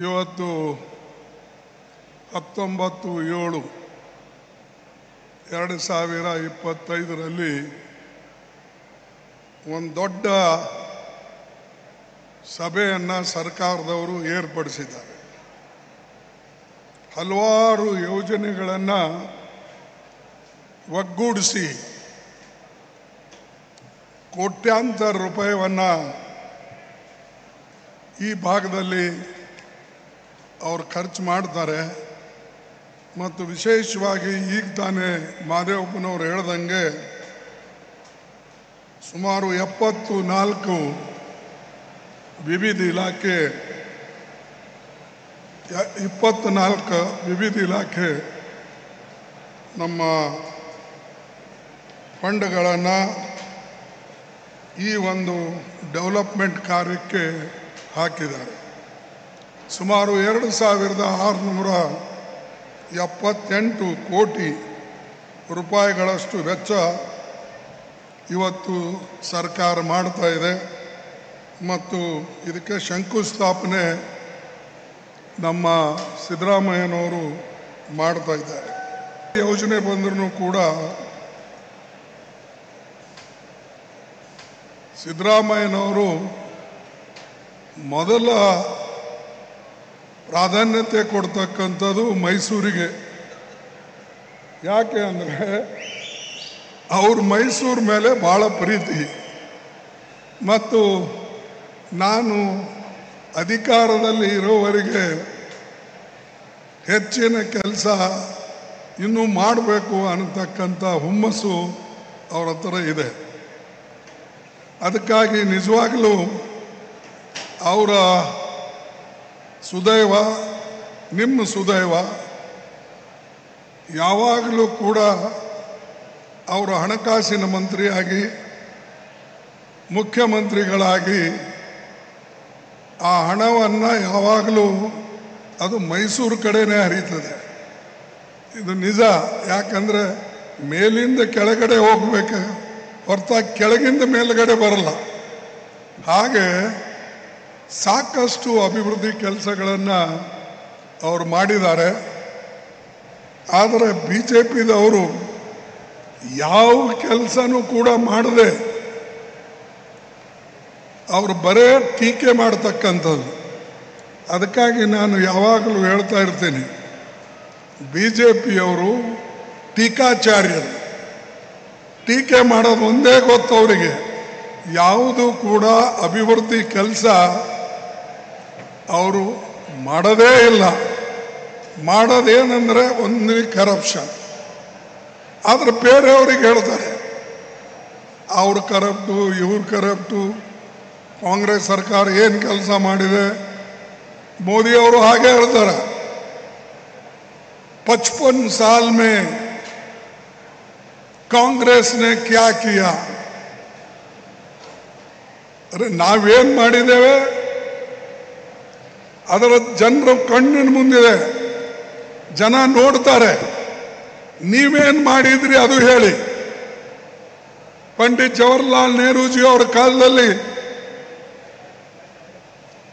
ಇವತ್ತು 19/7/2025ರಲ್ಲಿ ಒಂದು ದೊಡ್ಡ ಸಭೆಯನ್ನು ಸರ್ಕಾರದವರು ಏರ್ಪಡಿಸಿದ್ದಾರೆ. ಹಲವಾರು ಯೋಜನೆಗಳನ್ನು ಒಗ್ಗೂಡಿಸಿ ಕೋಟ್ಯಾಂತರ ರೂಪಾಯಿಯನ್ನು ಈ ಭಾಗದಲ್ಲಿ ಅವರು ಖರ್ಚು ಮಾಡ್ತಾರೆ. ಮತ್ತು ವಿಶೇಷವಾಗಿ ಈಗ ತಾನೇ ಮಾದೇವಪ್ಪನವರು ಹೇಳ್ದಂಗೆ ಸುಮಾರು 74 ವಿವಿಧ ಇಲಾಖೆ 24 ವಿವಿಧ ಇಲಾಖೆ ನಮ್ಮ ಫಂಡ್ಗಳನ್ನು ಈ ಒಂದು ಡೆವಲಪ್ಮೆಂಟ್ ಕಾರ್ಯಕ್ಕೆ ಹಾಕಿದ್ದಾರೆ. ಸುಮಾರು 2678 ಕೋಟಿ ರೂಪಾಯಿಗಳಷ್ಟು ವೆಚ್ಚ ಇವತ್ತು ಸರ್ಕಾರ ಮಾಡ್ತಾ ಇದೆ. ಮತ್ತು ಇದಕ್ಕೆ ಶಂಕುಸ್ಥಾಪನೆ ನಮ್ಮ ಸಿದ್ದರಾಮಯ್ಯನವರು ಮಾಡ್ತಾ ಇದ್ದಾರೆ. ಯೋಜನೆ ಬಂದರೂ ಕೂಡ ಸಿದ್ದರಾಮಯ್ಯನವರು ಮೊದಲ ಪ್ರಾಧಾನ್ಯತೆ ಕೊಡ್ತಕ್ಕಂಥದ್ದು ಮೈಸೂರಿಗೆ. ಯಾಕೆ ಅಂದರೆ ಅವ್ರ ಮೈಸೂರು ಮೇಲೆ ಭಾಳ ಪ್ರೀತಿ. ಮತ್ತು ನಾನು ಅಧಿಕಾರದಲ್ಲಿ ಇರೋವರೆಗೆ ಹೆಚ್ಚಿನ ಕೆಲಸ ಇನ್ನೂ ಮಾಡಬೇಕು ಅನ್ನತಕ್ಕಂಥ ಹುಮ್ಮಸ್ಸು ಅವ್ರ ಹತ್ರ ಇದೆ. ಅದಕ್ಕಾಗಿ ನಿಜವಾಗಲೂ ಅವರ ಸುದೈವ, ನಿಮ್ಮ ಸುದೈವ, ಯಾವಾಗಲೂ ಕೂಡ ಅವರು ಹಣಕಾಸಿನ ಮಂತ್ರಿಯಾಗಿ ಮುಖ್ಯಮಂತ್ರಿಗಳಾಗಿ ಆ ಹಣವನ್ನು ಯಾವಾಗಲೂ ಅದು ಮೈಸೂರು ಕಡೆನೇ ಹರಿತದೆ. ಇದು ನಿಜ. ಯಾಕಂದರೆ ಮೇಲಿಂದ ಕೆಳಗಡೆ ಹೋಗಬೇಕು ಹೊರತಾಗಿ ಕೆಳಗಿಂದ ಮೇಲುಗಡೆ ಬರಲ್ಲ. ಹಾಗೆ ಸಾಕಷ್ಟು ಅಭಿವೃದ್ಧಿ ಕೆಲಸಗಳನ್ನು ಅವರು ಮಾಡಿದ್ದಾರೆ. ಆದರೆ BJPದವರು ಯಾವ ಕೆಲಸನೂ ಕೂಡ ಮಾಡದೆ ಅವರು ಬರೇ ಟೀಕೆ ಮಾಡ್ತಕ್ಕಂಥದ್ದು. ಅದಕ್ಕಾಗಿ ನಾನು ಯಾವಾಗಲೂ ಹೇಳ್ತಾ ಇರ್ತೀನಿ, BJPಯವರು ಟೀಕಾಚಾರ್ಯರು. ಟೀಕೆ ಮಾಡೋದು ಒಂದೇ ಗೊತ್ತು ಅವರಿಗೆ. ಯಾವುದು ಕೂಡ ಅಭಿವೃದ್ಧಿ ಕೆಲಸ ಅವರು ಮಾಡೋದೇ ಇಲ್ಲ. ಮಾಡೋದೇನೆಂದರೆ ಒಂದು ಕರಪ್ಷನ್. ಆದರೆ ಬೇರೆಯವ್ರಿಗೆ ಹೇಳ್ತಾರೆ ಅವ್ರು ಕರಪ್ಟು, ಇವ್ರು ಕರಪ್ಟು, ಕಾಂಗ್ರೆಸ್ ಸರ್ಕಾರ ಏನು ಕೆಲಸ ಮಾಡಿದೆ. ಮೋದಿಯವರು ಹಾಗೆ ಹೇಳ್ತಾರೆ, 55 साल में ಕಾಂಗ್ರೆಸ್ ने क्या किया. ಅರೆ ನಾವೇನು ಮಾಡಿದ್ದೇವೆ ಅದರ ಜನರ ಕಣ್ಣಿನ ಮುಂದಿದೆ, ಜನ ನೋಡ್ತಾರೆ. ನೀವೇನು ಮಾಡಿದ್ರಿ ಅದು ಹೇಳಿ. ಪಂಡಿತ್ ಜವಾಹರ್ಲಾಲ್ ನೆಹರೂಜಿ ಅವರ ಕಾಲದಲ್ಲಿ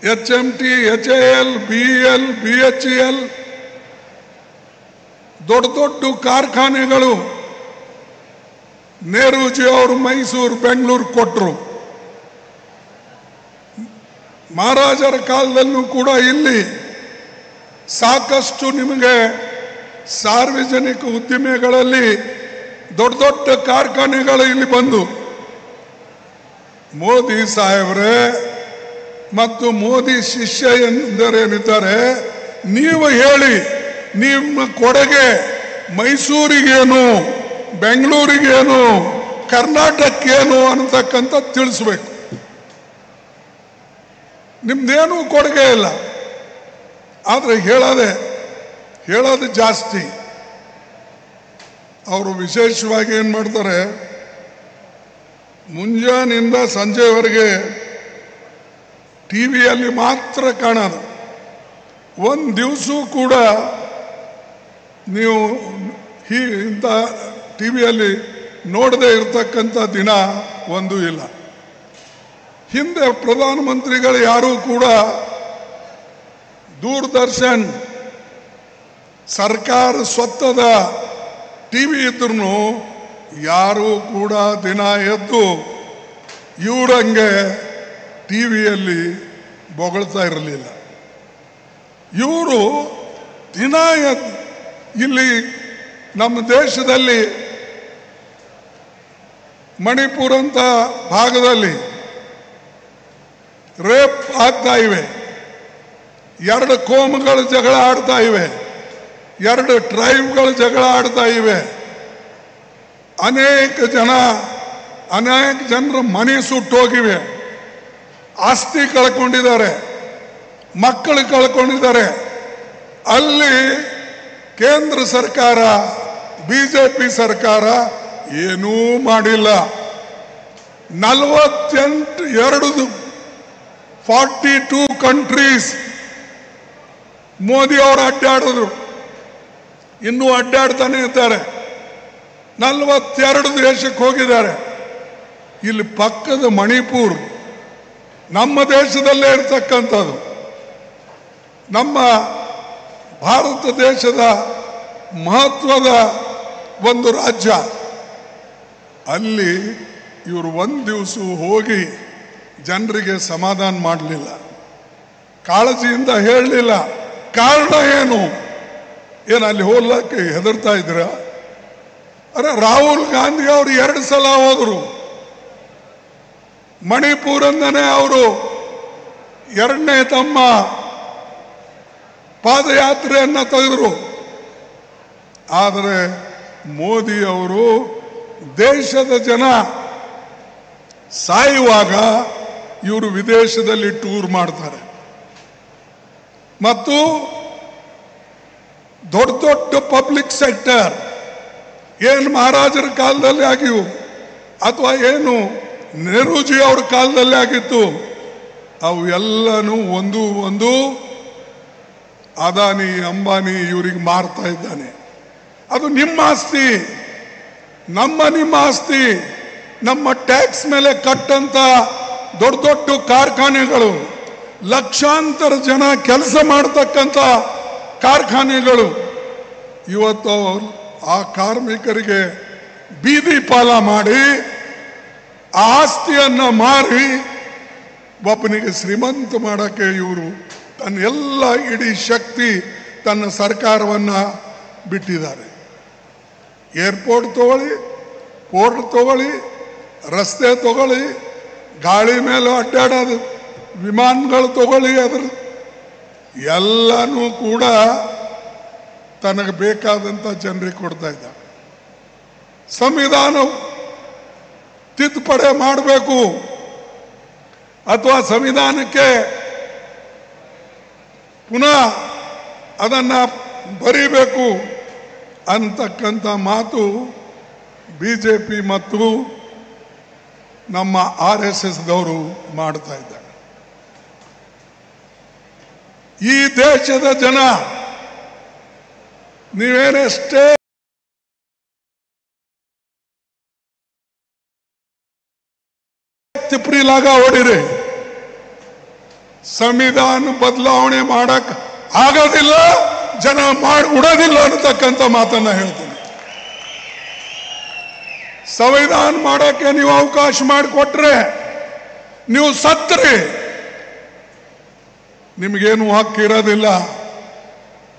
HMT, HAL, BEL, BHEL ದೊಡ್ಡ ದೊಡ್ಡ ಕಾರ್ಖಾನೆಗಳು ನೆಹರೂಜಿ ಅವರು ಮೈಸೂರು, ಬೆಂಗಳೂರು ಕೊಟ್ಟರು. ಮಹಾರಾಜರ ಕಾಲದಲ್ಲೂ ಕೂಡ ಇಲ್ಲಿ ಸಾಕಷ್ಟು ನಿಮಗೆ ಸಾರ್ವಜನಿಕ ಉದ್ದಿಮೆಗಳಲ್ಲಿ ದೊಡ್ಡ ದೊಡ್ಡ ಕಾರ್ಖಾನೆಗಳು ಇಲ್ಲಿ ಬಂದು. ಮೋದಿ ಸಾಹೇಬ್ರೆ ಮತ್ತು ಮೋದಿ ಶಿಷ್ಯ ಎಂದರೇನಿದ್ದಾರೆ, ನೀವು ಹೇಳಿ ನಿಮ್ಮ ಕೊಡುಗೆ ಮೈಸೂರಿಗೇನು, ಬೆಂಗಳೂರಿಗೇನು, ಕರ್ನಾಟಕಕ್ಕೇನು ಅನ್ನತಕ್ಕಂಥ ತಿಳಿಸ್ಬೇಕು. ನಿಮ್ದೇನೂ ಕೊಡುಗೆ ಇಲ್ಲ. ಆದರೆ ಹೇಳೋದು ಜಾಸ್ತಿ. ಅವರು ವಿಶೇಷವಾಗಿ ಏನು ಮಾಡ್ತಾರೆ, ಮುಂಜಾನಿಂದ ಸಂಜೆವರೆಗೆ ಟಿವಿಯಲ್ಲಿ ಮಾತ್ರ ಕಾಣೋದು. ಒಂದು ದಿವಸ ಕೂಡ ನೀವು ಇಂಥ ಟಿವಿಯಲ್ಲಿ ನೋಡದೆ ಇರತಕ್ಕಂಥ ದಿನ ಒಂದು ಇಲ್ಲ. ಹಿಂದೆ ಪ್ರಧಾನಮಂತ್ರಿಗಳು ಯಾರೂ ಕೂಡ ದೂರದರ್ಶನ್ ಸರ್ಕಾರ ಸ್ವತ್ತದ ಟಿವಿ ಇದ್ರೂ ಯಾರೂ ಕೂಡ ದಿನ ಎದ್ದು ಇವರಂಗೆ ಟಿವಿಯಲ್ಲಿ ಬೊಗಳ್ತಾ ಇರಲಿಲ್ಲ. ಇವರು ದಿನ ಇಲ್ಲಿ ನಮ್ಮ ದೇಶದಲ್ಲಿ ಮಣಿಪುರ ಅಂತ ಭಾಗದಲ್ಲಿ ರೇಪ್ ಆಗ್ತಾ ಇವೆ, 2 ಕೋಮುಗಳು ಜಗಳ ಆಡ್ತಾ ಇವೆ, 2 ಟ್ರೈಬ್ಗಳು ಜಗಳ ಆಡ್ತಾ ಇವೆ, ಅನೇಕ ಜನರ ಮನೆ ಸುಟ್ಟೋಗಿವೆ, ಆಸ್ತಿ ಕಳ್ಕೊಂಡಿದ್ದಾರೆ, ಮಕ್ಕಳು ಕಳ್ಕೊಂಡಿದ್ದಾರೆ. ಅಲ್ಲಿ ಕೇಂದ್ರ ಸರ್ಕಾರ ಬಿಜೆಪಿ ಸರ್ಕಾರ ಏನೂ ಮಾಡಿಲ್ಲ. 42 ಕಂಟ್ರೀಸ್ ಮೋದಿ ಅವರು ಅಡ್ಡಾಡಿದ್ರು, ಇನ್ನೂ ಅಡ್ಡಾಡ್ತಾನೆ ಇದ್ದಾರೆ. 42 ದೇಶಕ್ಕೆ ಹೋಗಿದ್ದಾರೆ. ಇಲ್ಲಿ ಪಕ್ಕದ ಮಣಿಪುರ್ ನಮ್ಮ ದೇಶದಲ್ಲೇ ಇರ್ತಕ್ಕಂಥದ್ದು, ನಮ್ಮ ಭಾರತ ದೇಶದ ಮಹತ್ವದ ಒಂದು ರಾಜ್ಯ. ಅಲ್ಲಿ ಇವರು ಒಂದು ದಿವಸ ಹೋಗಿ ಜನರಿಗೆ ಸಮಾಧಾನ ಮಾಡಲಿಲ್ಲ, ಕಾಳಜಿಯಿಂದ ಹೇಳಲಿಲ್ಲ. ಕಾರಣ ಏನು? ಅಲ್ಲಿ ಹೋಗ್ಲಿಕ್ಕೆ ಹೆದರ್ತಾ ಇದ್ರ? ಅರೆ, ರಾಹುಲ್ ಗಾಂಧಿ ಅವರು 2 ಸಲ ಹೋದರು. ಮಣಿಪುರದಿಂದನೇ ಅವರು 2ನೇ ತಮ್ಮ ಪಾದಯಾತ್ರೆಯನ್ನ ತೆಗೆದರು. ಆದರೆ ಮೋದಿ ಅವರು ದೇಶದ ಜನ ಸಾಯುವಾಗ ಇವರು ವಿದೇಶದಲ್ಲಿ ಟೂರ್ ಮಾಡ್ತಾರೆ ಮತ್ತು ದೊಡ್ಡ ದೊಡ್ಡ ಪಬ್ಲಿಕ್ ಸೆಕ್ಟರ್ ಏನು ಮಹಾರಾಜರ ಕಾಲದಲ್ಲಿ ಆಗಿವು ಅಥವಾ ಏನು ನೆಹರೂಜಿ ಅವ್ರ ಕಾಲದಲ್ಲಿ ಆಗಿತ್ತು, ಅವು ಎಲ್ಲನೂ ಒಂದು ಅದಾನಿ ಅಂಬಾನಿ ಇವರಿಗೆ ಮಾರ್ತಾ ಇದ್ದಾನೆ. ಅದು ನಿಮ್ಮ ಆಸ್ತಿ, ನಿಮ್ಮ ಆಸ್ತಿ. ನಮ್ಮ ಟ್ಯಾಕ್ಸ್ ಮೇಲೆ ಕಟ್ಟಂತ ದೊಡ್ಡ ದೊಡ್ಡ ಕಾರ್ಖಾನೆಗಳು, ಲಕ್ಷಾಂತರ ಜನ ಕೆಲಸ ಮಾಡತಕ್ಕಂಥ ಕಾರ್ಖಾನೆಗಳು ಇವತ್ತು ಆ ಕಾರ್ಮಿಕರಿಗೆ ಬೀದಿ ಪಾಲ ಮಾಡಿ ಆ ಆಸ್ತಿಯನ್ನ ಮಾರಿ ಒಬ್ಬನಿಗೆ ಶ್ರೀಮಂತ ಮಾಡಕ್ಕೆ ಇವರು ತನ್ನ ಎಲ್ಲ ಇಡೀ ಶಕ್ತಿ ತನ್ನ ಸರ್ಕಾರವನ್ನ ಬಿಟ್ಟಿದ್ದಾರೆ. ಏರ್ಪೋರ್ಟ್ ತಗೊಳ್ಳಿ, ಪೋರ್ಟ್ ತಗೊಳ್ಳಿ, ರಸ್ತೆ ತಗೊಳ್ಳಿ, ಗಾಳಿ ಮೇಲೆ ಅಡ್ಡಾಡೋದು ವಿಮಾನಗಳು ತಗೊಳ್ಳಿ, ಅದ್ರ ಎಲ್ಲನೂ ಕೂಡ ತನಗೆ ಬೇಕಾದಂಥ ಜನರಿಗೆ ಕೊಡ್ತಾ ಇದ್ದ. ಸಂವಿಧಾನ ತಿದ್ದುಪಡಿ ಮಾಡಬೇಕು ಅಥವಾ ಸಂವಿಧಾನಕ್ಕೆ ಪುನಃ ಅದನ್ನ ಬರೀಬೇಕು ಅಂತಕ್ಕಂಥ ಮಾತು ಬಿಜೆಪಿ ಮತ್ತು ನಮ್ಮ RSS ದವರು ಮಾಡ್ತಾ ಇದ್ದಾರೆ. ಈ ದೇಶದ ಜನ ನೀವೇನಷ್ಟೇ ತಿಪ್ರಿಲಾಗ ಹೊಡಿರಿ, ಸಂವಿಧಾನ ಬದಲಾವಣೆ ಮಾಡಕ್ ಆಗೋದಿಲ್ಲ, ಜನ ಉಡೋದಿಲ್ಲ ಅನ್ನತಕ್ಕಂಥ ಮಾತನ್ನ ಹೇಳ್ತೀನಿ. ಸಂವಿಧಾನ ಮಾಡಕ್ಕೆ ನೀವು ಅವಕಾಶ ಮಾಡಿಕೊಟ್ರೆ ನೀವು ಸತ್ರಿ, ನಿಮಗೇನು ಹಕ್ಕಿರೋದಿಲ್ಲ.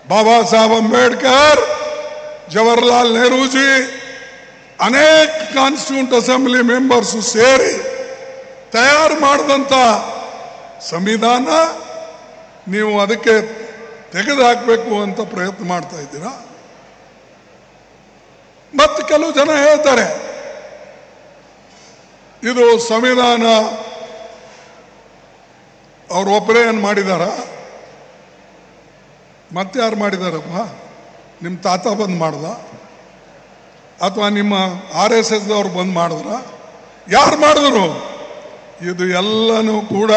ಬಾಬಾ ಸಾಹೇಬ್ ಅಂಬೇಡ್ಕರ್, ಜವಾಹರ್ಲಾಲ್ ನೆಹರೂಜಿ, ಅನೇಕ ಕಾನ್ಸ್ಟಿಟ್ಯೂಂಟ್ ಅಸೆಂಬ್ಲಿ ಮೆಂಬರ್ಸ್ ಸೇರಿ ತಯಾರು ಮಾಡಿದಂಥ ಸಂವಿಧಾನ ನೀವು ಅದಕ್ಕೆ ತೆಗೆದುಹಾಕಬೇಕು ಅಂತ ಪ್ರಯತ್ನ ಮಾಡ್ತಾ ಇದ್ದೀರಾ. ಮತ್ತೆ ಕೆಲವು ಜನ ಹೇಳ್ತಾರೆ ಇದು ಸಂವಿಧಾನ ಅವ್ರು ಒಬ್ಬರೇ ಏನು ಮಾಡಿದಾರ, ಮತ್ತೆ ಯಾರು ಮಾಡಿದಾರಪ್ಪ? ನಿಮ್ಮ ತಾತ ಬಂದ್ ಮಾಡ್ದ ಅಥವಾ ನಿಮ್ಮ RSS ದವ್ರು ಬಂದ್ ಮಾಡಿದ್ರ? ಯಾರು ಮಾಡಿದ್ರು? ಇದು ಎಲ್ಲನೂ ಕೂಡ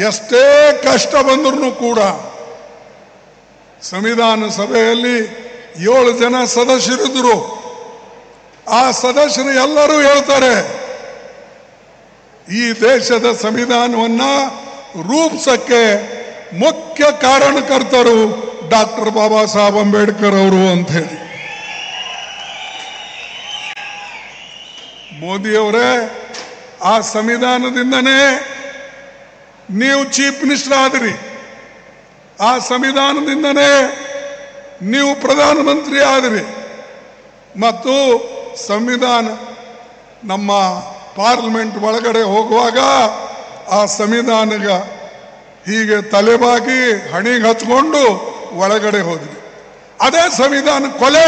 ಎಷ್ಟೇ ಕಷ್ಟ ಬಂದ್ರೂ ಕೂಡ ಸಂವಿಧಾನ ಸಭೆಯಲ್ಲಿ 7 ಜನ ಸದಸ್ಯರಿದ್ರು. ಆ ಸದಸ್ಯರು ಎಲ್ಲರೂ ಹೇಳ್ತಾರೆ ಈ ದೇಶದ ಸಂವಿಧಾನವನ್ನ ರೂಪಿಸಕ್ಕೆ ಮುಖ್ಯ ಕಾರಣಕರ್ತರು ಡಾಕ್ಟರ್ ಬಾಬಾ ಸಾಹೇಬ್ ಅಂಬೇಡ್ಕರ್ ಅವರು ಅಂತ ಹೇಳಿ. ಮೋದಿಯವರೇ, ಆ ಸಂವಿಧಾನದಿಂದನೇ ನೀವು ಚೀಫ್ ಮಿನಿಸ್ಟರ್ ಆದ್ರಿ, ಆ ಸಂವಿಧಾನದಿಂದನೇ ನೀವು ಪ್ರಧಾನಮಂತ್ರಿ ಆದ್ರಿ, ಮತ್ತು ಸಂವಿಧಾನ ನಮ್ಮ ಪಾರ್ಲಿಮೆಂಟ್ ಒಳಗಡೆ ಹೋಗುವಾಗ ಆ ಸಂವಿಧಾನಗ ಹೀಗೆ ತಲೆಬಾಗಿ ಹಣಿಗೆ ಹಚ್ಕೊಂಡು ಒಳಗಡೆ ಹೋದ್ರಿ. ಅದೇ ಸಂವಿಧಾನ ಕೊಲೆ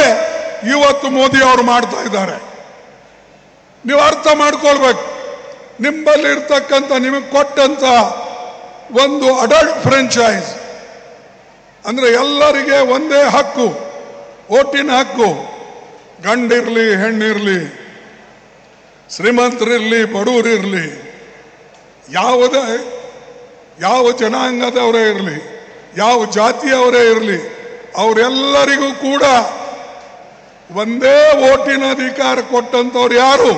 ಇವತ್ತು ಮೋದಿ ಅವರು ಮಾಡ್ತಾ ಇದ್ದಾರೆ. ನೀವು ಅರ್ಥ ಮಾಡ್ಕೊಳ್ಬೇಕು. ನಿಮ್ಮಲ್ಲಿ ಇರ್ತಕ್ಕಂಥ ನಿಮಗೆ ಕೊಟ್ಟಂತ ಒಂದು ಅಡಲ್ಟ್ ಫ್ರೆಂಚೈಸ್ ಅಂದ್ರೆ ಎಲ್ಲರಿಗೆ ಒಂದೇ ಹಕ್ಕು, ಓಟಿನ ಹಕ್ಕು, ಗಂಡಿರ್ಲಿ ಹೆಣ್ಣಿರ್ಲಿ, ಶ್ರೀಮಂತರಿರ್ಲಿ ಬಡವರಿರ್ಲಿ, ಯಾವ ಜನಾಂಗದವರೇ ಇರಲಿ, ಯಾವ ಜಾತಿಯವರೇ ಇರಲಿ, ಅವರೆಲ್ಲರಿಗೂ ಕೂಡ ಒಂದೇ ಓಟಿನ ಅಧಿಕಾರ ಕೊಟ್ಟಂತವ್ರು ಯಾರು?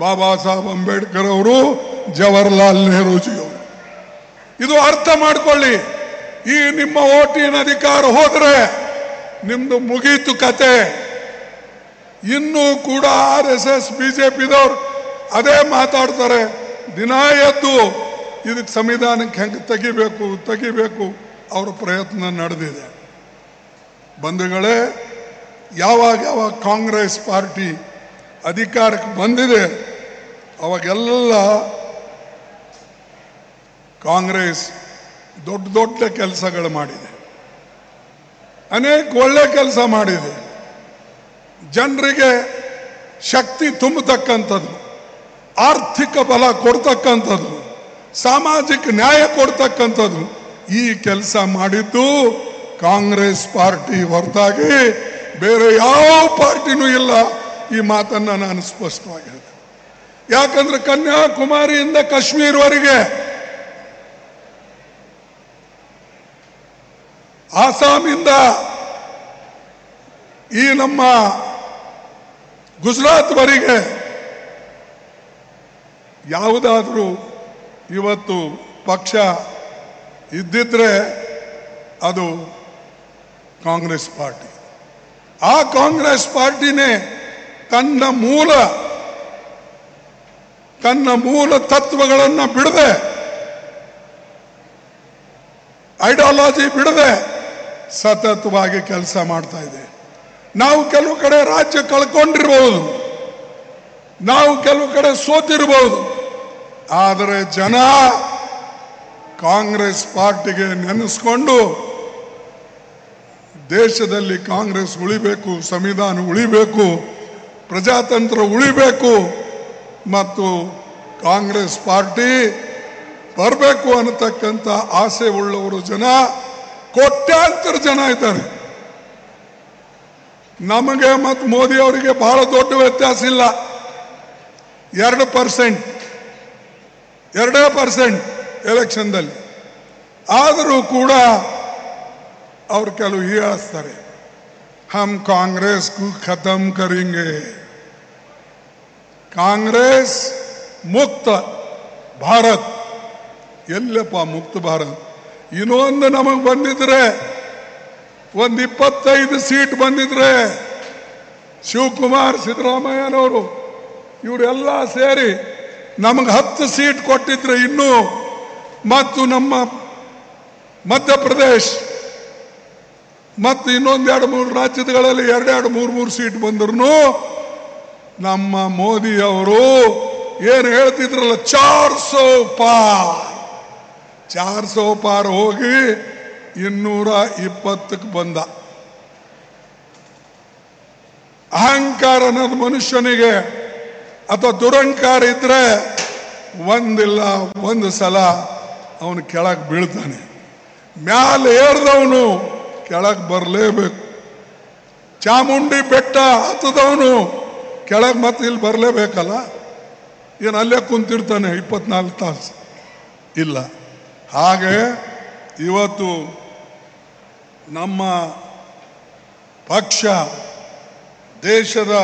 ಬಾಬಾ ಸಾಹೇಬ್ ಅಂಬೇಡ್ಕರ್ ಅವರು, ಜವಾಹರ್ಲಾಲ್ ನೆಹರೂಜಿಯವರು. ಇದು ಅರ್ಥ ಮಾಡ್ಕೊಳ್ಳಿ. ಈ ನಿಮ್ಮ ಓಟಿನ ಅಧಿಕಾರ ಹೋದ್ರೆ ನಿಮ್ದು ಮುಗೀತು ಕತೆ. ಇನ್ನೂ ಕೂಡ RSS BJPದವ್ರು ಅದೇ ಮಾತಾಡ್ತಾರೆ. ದಿನ ಎದ್ದು ಇದಕ್ಕೆ ಸಂವಿಧಾನಕ್ಕೆ ಹೆಂಗೆ ತೆಗಿಬೇಕು ಅವರ ಪ್ರಯತ್ನ ನಡೆದಿದೆ. ಬಂಧುಗಳೇ, ಯಾವಾಗ ಕಾಂಗ್ರೆಸ್ ಪಾರ್ಟಿ ಅಧಿಕಾರಕ್ಕೆ ಬಂದಿದೆ ಅವಾಗೆಲ್ಲ ಕಾಂಗ್ರೆಸ್ ದೊಡ್ಡ ಕೆಲಸಗಳು ಮಾಡಿದೆ, ಅನೇಕ ಒಳ್ಳೆ ಕೆಲಸ ಮಾಡಿದೆ. ಜನರಿಗೆ ಶಕ್ತಿ ತುಂಬತಕ್ಕಂಥದ್ದು, ಆರ್ಥಿಕ ಬಲ ಕೊಡ್ತಕ್ಕಂಥದ್ದು, ಸಾಮಾಜಿಕ ನ್ಯಾಯ ಕೊಡ್ತಕ್ಕಂಥದ್ದು, ಈ ಕೆಲಸ ಮಾಡಿದ್ದು ಕಾಂಗ್ರೆಸ್ ಪಾರ್ಟಿ ಹೊರತಾಗಿ ಬೇರೆ ಯಾವ ಪಾರ್ಟಿನೂ ಇಲ್ಲ. ಈ ಮಾತನ್ನ ನಾನು ಸ್ಪಷ್ಟವಾಗಿ ಹೇಳಿದೆ. ಯಾಕಂದ್ರೆ ಕನ್ಯಾಕುಮಾರಿಯಿಂದ ಕಾಶ್ಮೀರವರೆಗೆ, ಆಸಾಮಿಂದ ಈ ನಮ್ಮ ಗುಜರಾತ್ವರೆಗೆ ಯಾವುದಾದ್ರೂ ಇವತ್ತು ಪಕ್ಷ ಇದ್ದಿದ್ರೆ ಅದು ಕಾಂಗ್ರೆಸ್ ಪಾರ್ಟಿ. ಆ ಕಾಂಗ್ರೆಸ್ ಪಾರ್ಟಿನೇ ತನ್ನ ಮೂಲ ತತ್ವಗಳನ್ನು ಬಿಡದೆ, ಐಡಿಯಾಲಜಿ ಬಿಡದೆ ಸತತವಾಗಿ ಕೆಲಸ ಮಾಡ್ತಾ ಇದೆ. ನಾವು ಕೆಲವು ಕಡೆ ರಾಜ್ಯ ಕಳ್ಕೊಂಡಿರ್ಬಹುದು, ನಾವು ಕೆಲವು ಕಡೆ ಸೋತಿರಬಹುದು, ಆದರೆ ಜನ ಕಾಂಗ್ರೆಸ್ ಪಾರ್ಟಿಗೆ ನೆನೆಸ್ಕೊಂಡು ದೇಶದಲ್ಲಿ ಕಾಂಗ್ರೆಸ್ ಉಳಿಬೇಕು, ಸಂವಿಧಾನ ಉಳಿಬೇಕು, ಪ್ರಜಾತಂತ್ರ ಉಳಿಬೇಕು ಮತ್ತು ಕಾಂಗ್ರೆಸ್ ಪಾರ್ಟಿ ಬರಬೇಕು ಅನ್ನತಕ್ಕಂಥ ಆಸೆ ಉಳ್ಳವರು ಜನ ಕೋಟ್ಯಾಂತರ ಜನ ಇದ್ದಾರೆ. ನಮಗೆ ಮತ್ತು ಮೋದಿ ಅವರಿಗೆ ಬಹಳ ದೊಡ್ಡ ವ್ಯತ್ಯಾಸ ಇಲ್ಲ. 2% ಎಲೆಕ್ಷನ್ದಲ್ಲಿ. ಆದರೂ ಕೂಡ ಅವರು ಕೆಲವು ಹೀಯಾಳಿಸ್ತಾರೆ, ಹಮ್ ಕಾಂಗ್ರೆಸ್ ಖತಮ್ ಕರೆಂಗೆ, ಕಾಂಗ್ರೆಸ್ ಮುಕ್ತ ಭಾರತ್. ಎಲ್ಲಪ್ಪ ಮುಕ್ತ ಭಾರತ್? ಇನ್ನೊಂದು ನಮಗೆ ಬಂದಿದ್ರೆ, ಒಂದು 25 ಸೀಟ್ ಬಂದಿದ್ರೆ ಶಿವಕುಮಾರ್, ಸಿದ್ದರಾಮಯ್ಯನವರು ಇವರೆಲ್ಲ ಸೇರಿ ನಮಗೆ 10 ಸೀಟ್ ಕೊಟ್ಟಿದ್ರೆ ಇನ್ನೂ, ಮತ್ತು ನಮ್ಮ ಮಧ್ಯಪ್ರದೇಶ್ ಮತ್ತು ಇನ್ನೊಂದು 2-3 ರಾಜ್ಯಗಳಲ್ಲಿ 2-3 ಸೀಟ್ ಬಂದ್ರು ನಮ್ಮ ಮೋದಿ ಅವರು ಏನು ಹೇಳ್ತಿದ್ರಲ್ಲ, 400 ಪಾರ್ ಹೋಗಿ 220ಕ್ಕೆ ಬಂದ. ಅಹಂಕಾರ ಅನ್ನೋದು ಮನುಷ್ಯನಿಗೆ ಅಥವಾ ದುರಂಕಾರ ಇದ್ರೆ ಒಂದು ಸಲ ಅವನು ಕೆಳಗೆ ಬೀಳ್ತಾನೆ. ಮ್ಯಾಲೆ ಏರ್ದವನು ಕೆಳಗೆ ಬರಲೇಬೇಕು. ಚಾಮುಂಡಿ ಬೆಟ್ಟ ಹತ್ತದವನು ಕೆಳಗೆ ಮತ್ತೆ ಇಲ್ಲಿ ಬರಲೇಬೇಕಲ್ಲ. ಏನು ಅಲ್ಲೇ ಕುಂತಿರ್ತಾನೆ 24 ತಾಸು? ಇಲ್ಲ. ಹಾಗೆ ಇವತ್ತು ನಮ್ಮ ಪಕ್ಷ ದೇಶದ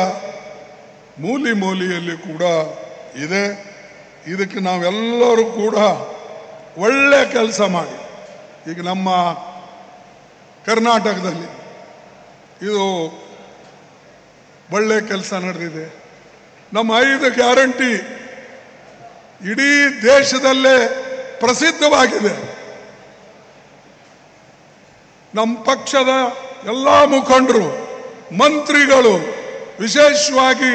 ಮೂಲೆಯಲ್ಲಿ ಕೂಡ ಇದೆ. ಇದಕ್ಕೆ ನಾವೆಲ್ಲರೂ ಕೂಡ ಒಳ್ಳೆ ಕೆಲಸ ಮಾಡಿ ಈಗ ನಮ್ಮ ಕರ್ನಾಟಕದಲ್ಲಿ ಇದು ಒಳ್ಳೆ ಕೆಲಸ ನಡೆದಿದೆ. ನಮ್ಮ 5 ಗ್ಯಾರಂಟಿ ಇಡೀ ದೇಶದಲ್ಲೇ ಪ್ರಸಿದ್ಧವಾಗಿದೆ. ನಮ್ಮ ಪಕ್ಷದ ಎಲ್ಲ ಮುಖಂಡರು, ಮಂತ್ರಿಗಳು, ವಿಶೇಷವಾಗಿ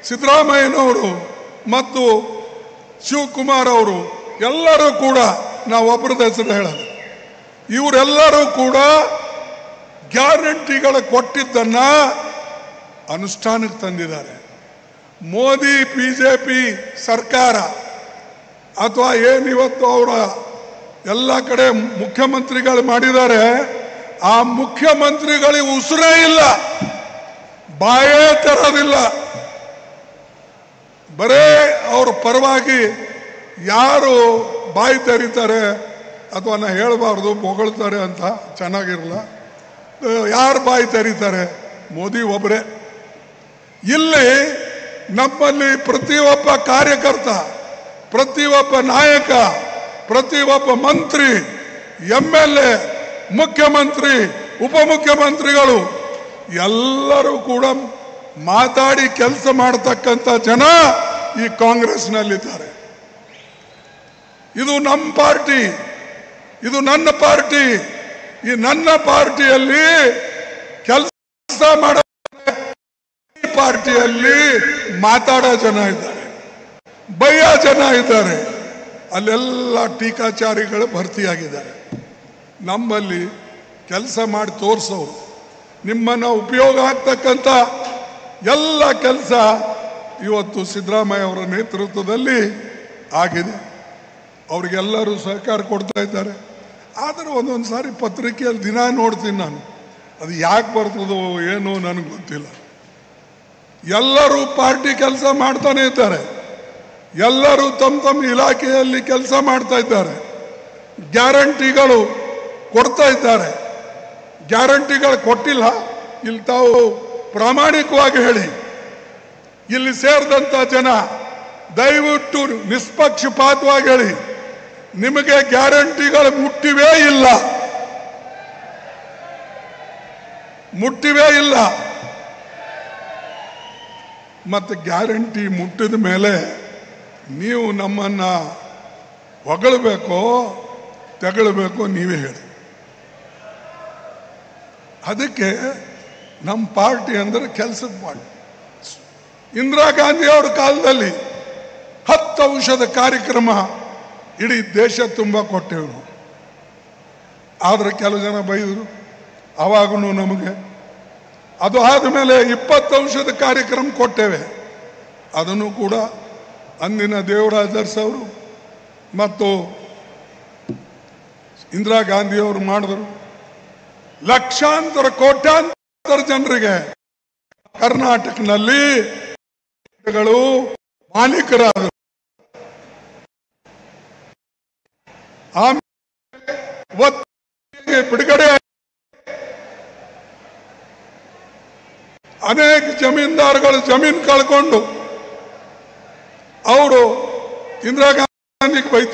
ಸಿದ್ದರಾಮಯ್ಯನವರು ಮತ್ತು ಶಿವಕುಮಾರ್ ಅವರು ಎಲ್ಲರೂ ಕೂಡ, ನಾವು ಒಬ್ಬರದ ಹೆಸರು ಹೇಳೋದು, ಇವರೆಲ್ಲರೂ ಕೂಡ ಗ್ಯಾರಂಟಿಗಳ ಕೊಟ್ಟಿದ್ದನ್ನ ಅನುಷ್ಠಾನಕ್ಕೆ ತಂದಿದ್ದಾರೆ. ಮೋದಿ ಬಿಜೆಪಿ ಸರ್ಕಾರ ಅಥವಾ ಏನಿವತ್ತು ಅವರ ಎಲ್ಲ ಕಡೆ ಮುಖ್ಯಮಂತ್ರಿಗಳು ಮಾಡಿದ್ದಾರೆ, ಆ ಮುಖ್ಯಮಂತ್ರಿಗಳಿಗೆ ಉಸಿರೇ ಇಲ್ಲ, ಬಾಯೇ ತರೋದಿಲ್ಲ. ಬರೇ ಅವ್ರ ಪರವಾಗಿ ಯಾರು ಬಾಯಿ ತೆರೀತಾರೆ ಅಥವಾ ನಾ ಹೇಳಬಾರ್ದು ಹೊಗಳ್ತಾರೆ ಅಂತ ಚೆನ್ನಾಗಿರಲ್ಲ, ಯಾರು ಬಾಯಿ ತೆರೀತಾರೆ? ಮೋದಿ ಒಬ್ಬರೇ. ಇಲ್ಲಿ ನಮ್ಮಲ್ಲಿ ಪ್ರತಿಯೊಬ್ಬ ಕಾರ್ಯಕರ್ತ, ಪ್ರತಿಯೊಬ್ಬ ನಾಯಕ, ಪ್ರತಿಯೊಬ್ಬ ಮಂತ್ರಿ, MLA, ಮುಖ್ಯಮಂತ್ರಿ, ಉಪಮುಖ್ಯಮಂತ್ರಿಗಳು ಎಲ್ಲರೂ ಕೂಡ ಮಾತಾಡಿ ಕೆಲಸ ಮಾಡತಕ್ಕಂಥ ಜನ ಈ ಕಾಂಗ್ರೆಸ್ನಲ್ಲಿದ್ದಾರೆ. ಇದು ನಮ್ಮ ಪಾರ್ಟಿ, ಇದು ನನ್ನ ಪಾರ್ಟಿ. ಈ ನನ್ನ ಪಾರ್ಟಿಯಲ್ಲಿ ಕೆಲಸ ಮಾಡೋ ಪಾರ್ಟಿಯಲ್ಲಿ ಮಾತಾಡೋ ಜನ ಇದ್ದಾರೆ, ಬಯ್ಯ ಜನ ಇದ್ದಾರೆ, ಅಲ್ಲೆಲ್ಲ ಟೀಕಾಚಾರಿಗಳು ಭರ್ತಿಯಾಗಿದ್ದಾರೆ. ನಮ್ಮಲ್ಲಿ ಕೆಲಸ ಮಾಡಿ ತೋರಿಸೋರು, ನಿಮ್ಮನ್ನು ಉಪಯೋಗ ಆಗ್ತಕ್ಕಂಥ ಎಲ್ಲ ಕೆಲಸ ಇವತ್ತು ಸಿದ್ದರಾಮಯ್ಯ ಅವರ ನೇತೃತ್ವದಲ್ಲಿ ಆಗಿದೆ. ಅವ್ರಿಗೆಲ್ಲರೂ ಸಹಕಾರ ಕೊಡ್ತಾ ಇದ್ದಾರೆ. ಆದರೆ ಒಂದೊಂದು ಸಾರಿ ಪತ್ರಿಕೆಯಲ್ಲಿ ದಿನ ನೋಡ್ತೀನಿ ನಾನು, ಅದು ಯಾಕೆ ಬರ್ತದೋ ಏನೋ ನನಗೆ ಗೊತ್ತಿಲ್ಲ. ಎಲ್ಲರೂ ಪಾರ್ಟಿ ಕೆಲಸ ಮಾಡ್ತಾನೆ ಇದ್ದಾರೆ, ಎಲ್ಲರೂ ತಮ್ಮ ತಮ್ಮ ಇಲಾಖೆಯಲ್ಲಿ ಕೆಲಸ ಮಾಡ್ತಾ ಇದ್ದಾರೆ, ಗ್ಯಾರಂಟಿಗಳು ಕೊಡ್ತಾ ಇದ್ದಾರೆ. ಗ್ಯಾರಂಟಿಗಳು ಕೊಟ್ಟಿಲ್ಲ, ಇಲ್ಲಿ ತಾವು ಪ್ರಾಮಾಣಿಕವಾಗಿ ಹೇಳಿ, ಇಲ್ಲಿ ಸೇರಿದಂಥ ಜನ ದಯವಿಟ್ಟು ನಿಷ್ಪಕ್ಷಪಾತವಾಗಿ ಹೇಳಿ, ನಿಮಗೆ ಗ್ಯಾರಂಟಿಗಳು ಮುಟ್ಟಿವೇ ಇಲ್ಲ, ಮುಟ್ಟಿವೇ ಇಲ್ಲ. ಮತ್ತು ಗ್ಯಾರಂಟಿ ಮುಟ್ಟಿದ ಮೇಲೆ ನೀವು ನಮ್ಮನ್ನ ಹೊಗಳಬೇಕೋ ತೆಗಳಬೇಕೋ ನೀವೇ ಹೇಳಿ. ಅದಕ್ಕೆ ನಮ್ಮ ಪಾರ್ಟಿ ಅಂದರೆ ಕೆಲಸದ ಪಾರ್ಟಿ. ಇಂದಿರಾ ಗಾಂಧಿ ಅವರ ಕಾಲದಲ್ಲಿ 10 ಔಷಧ ಕಾರ್ಯಕ್ರಮ ಇಡೀ ದೇಶ ತುಂಬ ಕೊಟ್ಟೆವು ನಾವು. ಆದರೆ ಕೆಲವು ಜನ ಬೈದರು ಅವಾಗೂ ನಮಗೆ. ಅದು ಆದಮೇಲೆ 20 ಔಷಧ ಕಾರ್ಯಕ್ರಮ ಕೊಟ್ಟೇವೆ. ಅದನ್ನು ಕೂಡ ಅಂದಿನ ದೇವರಾಜ ಅರಸು ಅವರು ಮತ್ತು ಇಂದಿರಾ ಗಾಂಧಿಯವರು ಮಾಡಿದರು. ಲಕ್ಷಾಂತರ ಕೋಟ್ಯಾಂತರ ಜನರಿಗೆ ಕರ್ನಾಟಕದಲ್ಲಿ ಮಾಲೀಕರಾದರು. ಆಮೇಲೆ ಬಿಡುಗಡೆ ಅನೇಕ ಜಮೀನ್ದಾರಗಳು ಜಮೀನು ಕಳ್ಕೊಂಡು ಅವರು ಇಂದಿರಾ ಗಾಂಧಿಗೆ ಬೈತ